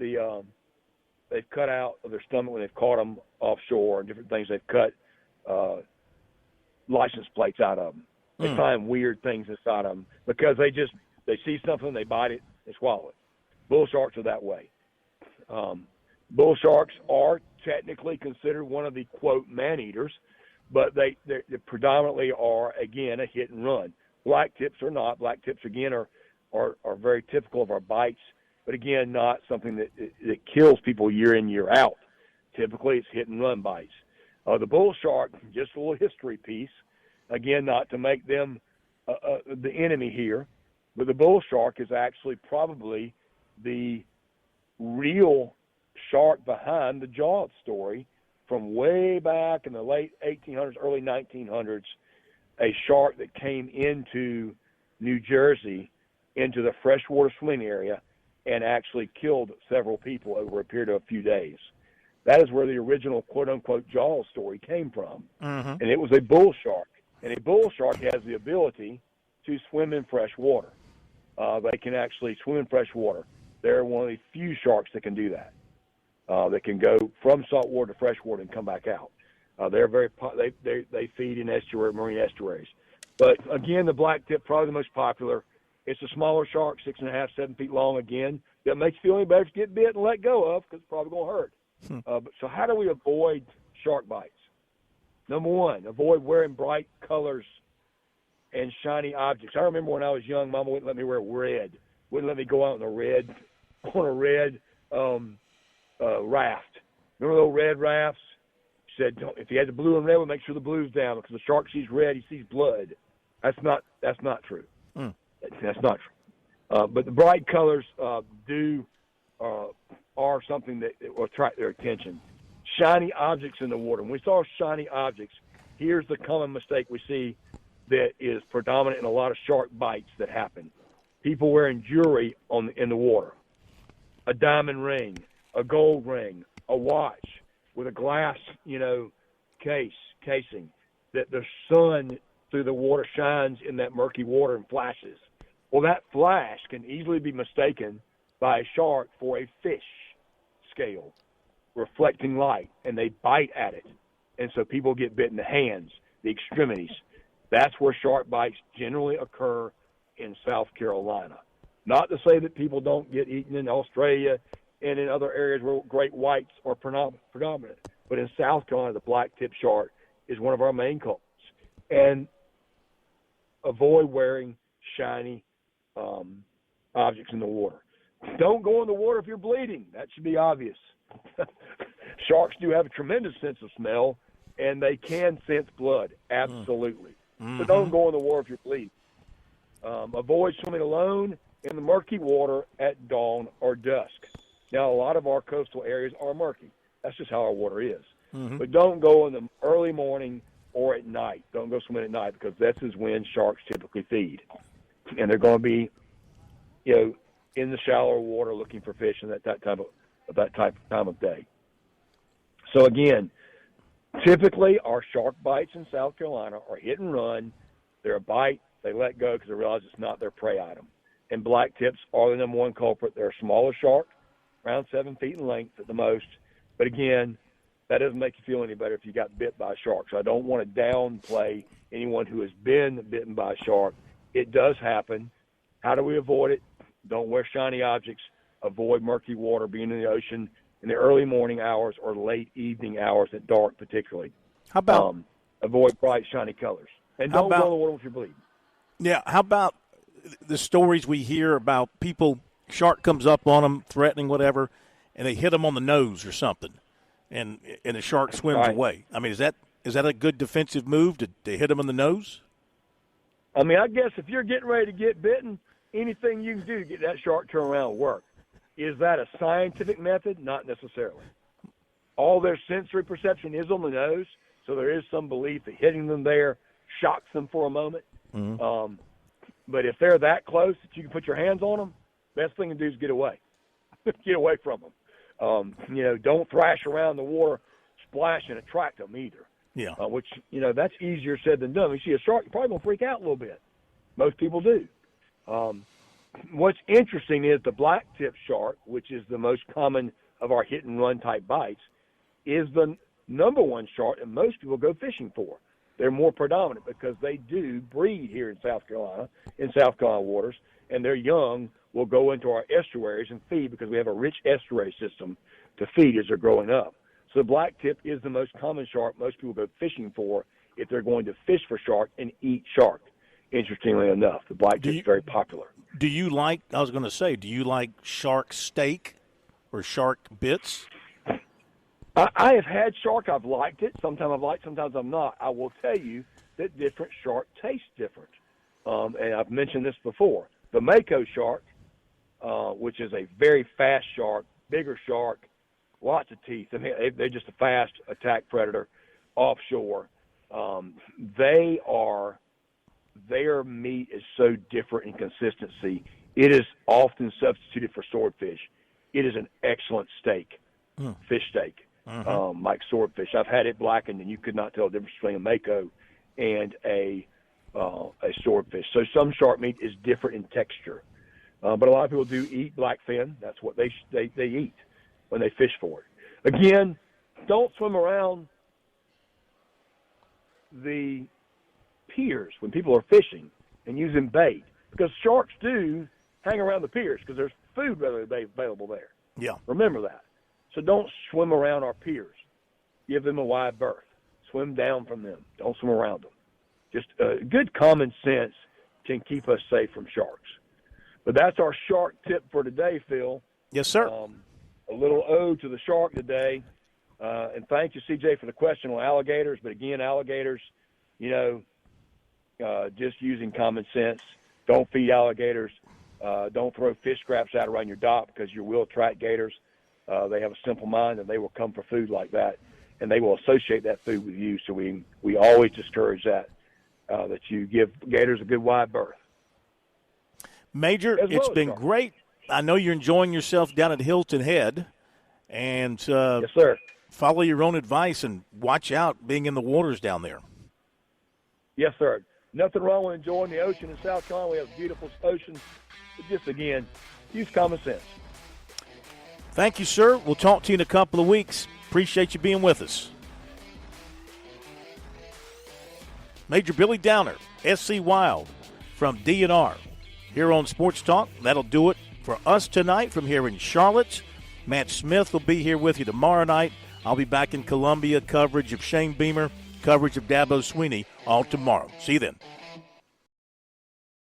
out of their stomach when they've caught them offshore and different things. They've cut license plates out of them. They find weird things inside of them because they see something, they bite it, they swallow it. Bull sharks are that way. Bull sharks are technically considered one of the, quote, man-eaters, but they predominantly are, again, a hit and run. Blacktips are not. Blacktips, again, are very typical of our bites, but, again, not something that kills people year in, year out. Typically, it's hit and run bites. The bull shark, just a little history piece, again, not to make them the enemy here, but the bull shark is actually probably the real shark behind the Jaws story from way back in the late 1800s, early 1900s, a shark that came into New Jersey, into the freshwater swimming area, and actually killed several people over a period of a few days. That is where the original quote-unquote Jaws story came from. And it was a bull shark. And a bull shark has the ability to swim in fresh water. They can actually swim in fresh water. They're one of the few sharks that can do that. They can go from salt water to fresh water and come back out. They feed in marine estuaries. But again, the blacktip, probably the most popular. It's a smaller shark, 6.5, 7 feet long. Again, that makes you feel any better to get bit and let go of because it's probably going to hurt. So how do we avoid shark bites? Number one, avoid wearing bright colors and shiny objects. I remember when I was young, Mama wouldn't let me wear red. Wouldn't let me go out on a red raft. Remember those red rafts? She said, if you had the blue and red, we'll make sure the blue's down because the shark sees red, he sees blood. That's not true. That's not true. But the bright colors are something that will attract their attention. Shiny objects in the water. When we saw shiny objects, here's the common mistake we see that is predominant in a lot of shark bites that happen. People wearing jewelry in the water. A diamond ring, a gold ring, a watch with a glass, casing that the sun through the water shines in that murky water and flashes. Well, that flash can easily be mistaken by a shark for a fish scale reflecting light, and they bite at it. And so people get bit in the hands, the extremities. That's where shark bites generally occur in South Carolina. Not to say that people don't get eaten in Australia and in other areas where great whites are predominant. But in South Carolina, the blacktip shark is one of our main culprits. And avoid wearing shiny objects in the water. Don't go in the water if you're bleeding. That should be obvious. Sharks do have a tremendous sense of smell, and they can sense blood, absolutely. So don't go in the water if you're bleeding. Avoid swimming alone in the murky water at dawn or dusk. Now, a lot of our coastal areas are murky. That's just how our water is. But don't go in the early morning or at night. Don't go swimming at night because that's when sharks typically feed. And they're going to be, in the shallower water looking for fish in that time of day. So, again, typically our shark bites in South Carolina are hit and run. They're a bite. They let go because they realize it's not their prey item. And black tips are the number one culprit. They're a smaller shark, around 7 feet in length at the most. But, again, that doesn't make you feel any better if you got bit by a shark. So I don't want to downplay anyone who has been bitten by a shark. It does happen. How do we avoid it? Don't wear shiny objects. Avoid murky water, being in the ocean in the early morning hours or late evening hours at dark particularly.
How about
avoid bright, shiny colors. And don't go in the water if you're bleeding.
Yeah, how about the stories we hear about people, shark comes up on them, threatening whatever, and they hit them on the nose or something, and the shark swims away. I mean, is that a good defensive move to hit them in the nose?
I mean, I guess if you're getting ready to get bitten, anything you can do to get that shark turned around will work. Is that a scientific method? Not necessarily. All their sensory perception is on the nose, so there is some belief that hitting them there shocks them for a moment. But if they're that close that you can put your hands on them, best thing to do is get away. Get away from them. Don't thrash around the water, splash, and attract them either.
Yeah.
Which, that's easier said than done. You see a shark, you're probably going to freak out a little bit. Most people do. What's interesting is the black tip shark, which is the most common of our hit-and-run type bites, is the number one shark that most people go fishing for. They're more predominant because they do breed here in South Carolina waters, and their young will go into our estuaries and feed because we have a rich estuary system to feed as they're growing up. So the black tip is the most common shark most people go fishing for if they're going to fish for shark and eat shark. Interestingly enough, the black tip is very popular.
Do you like shark steak or shark bits?
I have had shark. I've liked it. Sometimes I've liked, sometimes I'm not. I will tell you that different shark taste different. And I've mentioned this before. The mako shark, which is a very fast shark, bigger shark, lots of teeth. I mean, they're just a fast attack predator offshore. Their meat is so different in consistency. It is often substituted for swordfish. It is an excellent steak, fish steak, like swordfish. I've had it blackened, and you could not tell the difference between a mako and a swordfish. So some shark meat is different in texture. But a lot of people do eat blackfin. That's what they eat when they fish for it. Again, don't swim around the piers when people are fishing and using bait, because sharks do hang around the piers because there's food readily available there.
Yeah.
Remember that. So don't swim around our piers. Give them a wide berth. Swim down from them. Don't swim around them. Just good common sense can keep us safe from sharks. But that's our shark tip for today, Phil.
Yes, sir.
A little ode to the shark today. And thank you, CJ, for the question on alligators. But again, alligators, just using common sense. Don't feed alligators. Don't throw fish scraps out around your dock because you will attract gators. They have a simple mind, and they will come for food like that, and they will associate that food with you. So we always discourage that you give gators a good wide berth.
Major, it's been great. I know you're enjoying yourself down at Hilton Head, and
yes, sir.
Follow your own advice and watch out being in the waters down there.
Yes, sir. Nothing wrong with enjoying the ocean in South Carolina. We have a beautiful ocean. But just, again, use common sense.
Thank you, sir. We'll talk to you in a couple of weeks. Appreciate you being with us. Major Billy Downer, SC Wild from DNR here on Sports Talk. That'll do it for us tonight from here in Charlotte. Matt Smith will be here with you tomorrow night. I'll be back in Columbia. Coverage of Shane Beamer, coverage of Dabo Sweeney all tomorrow. See you then.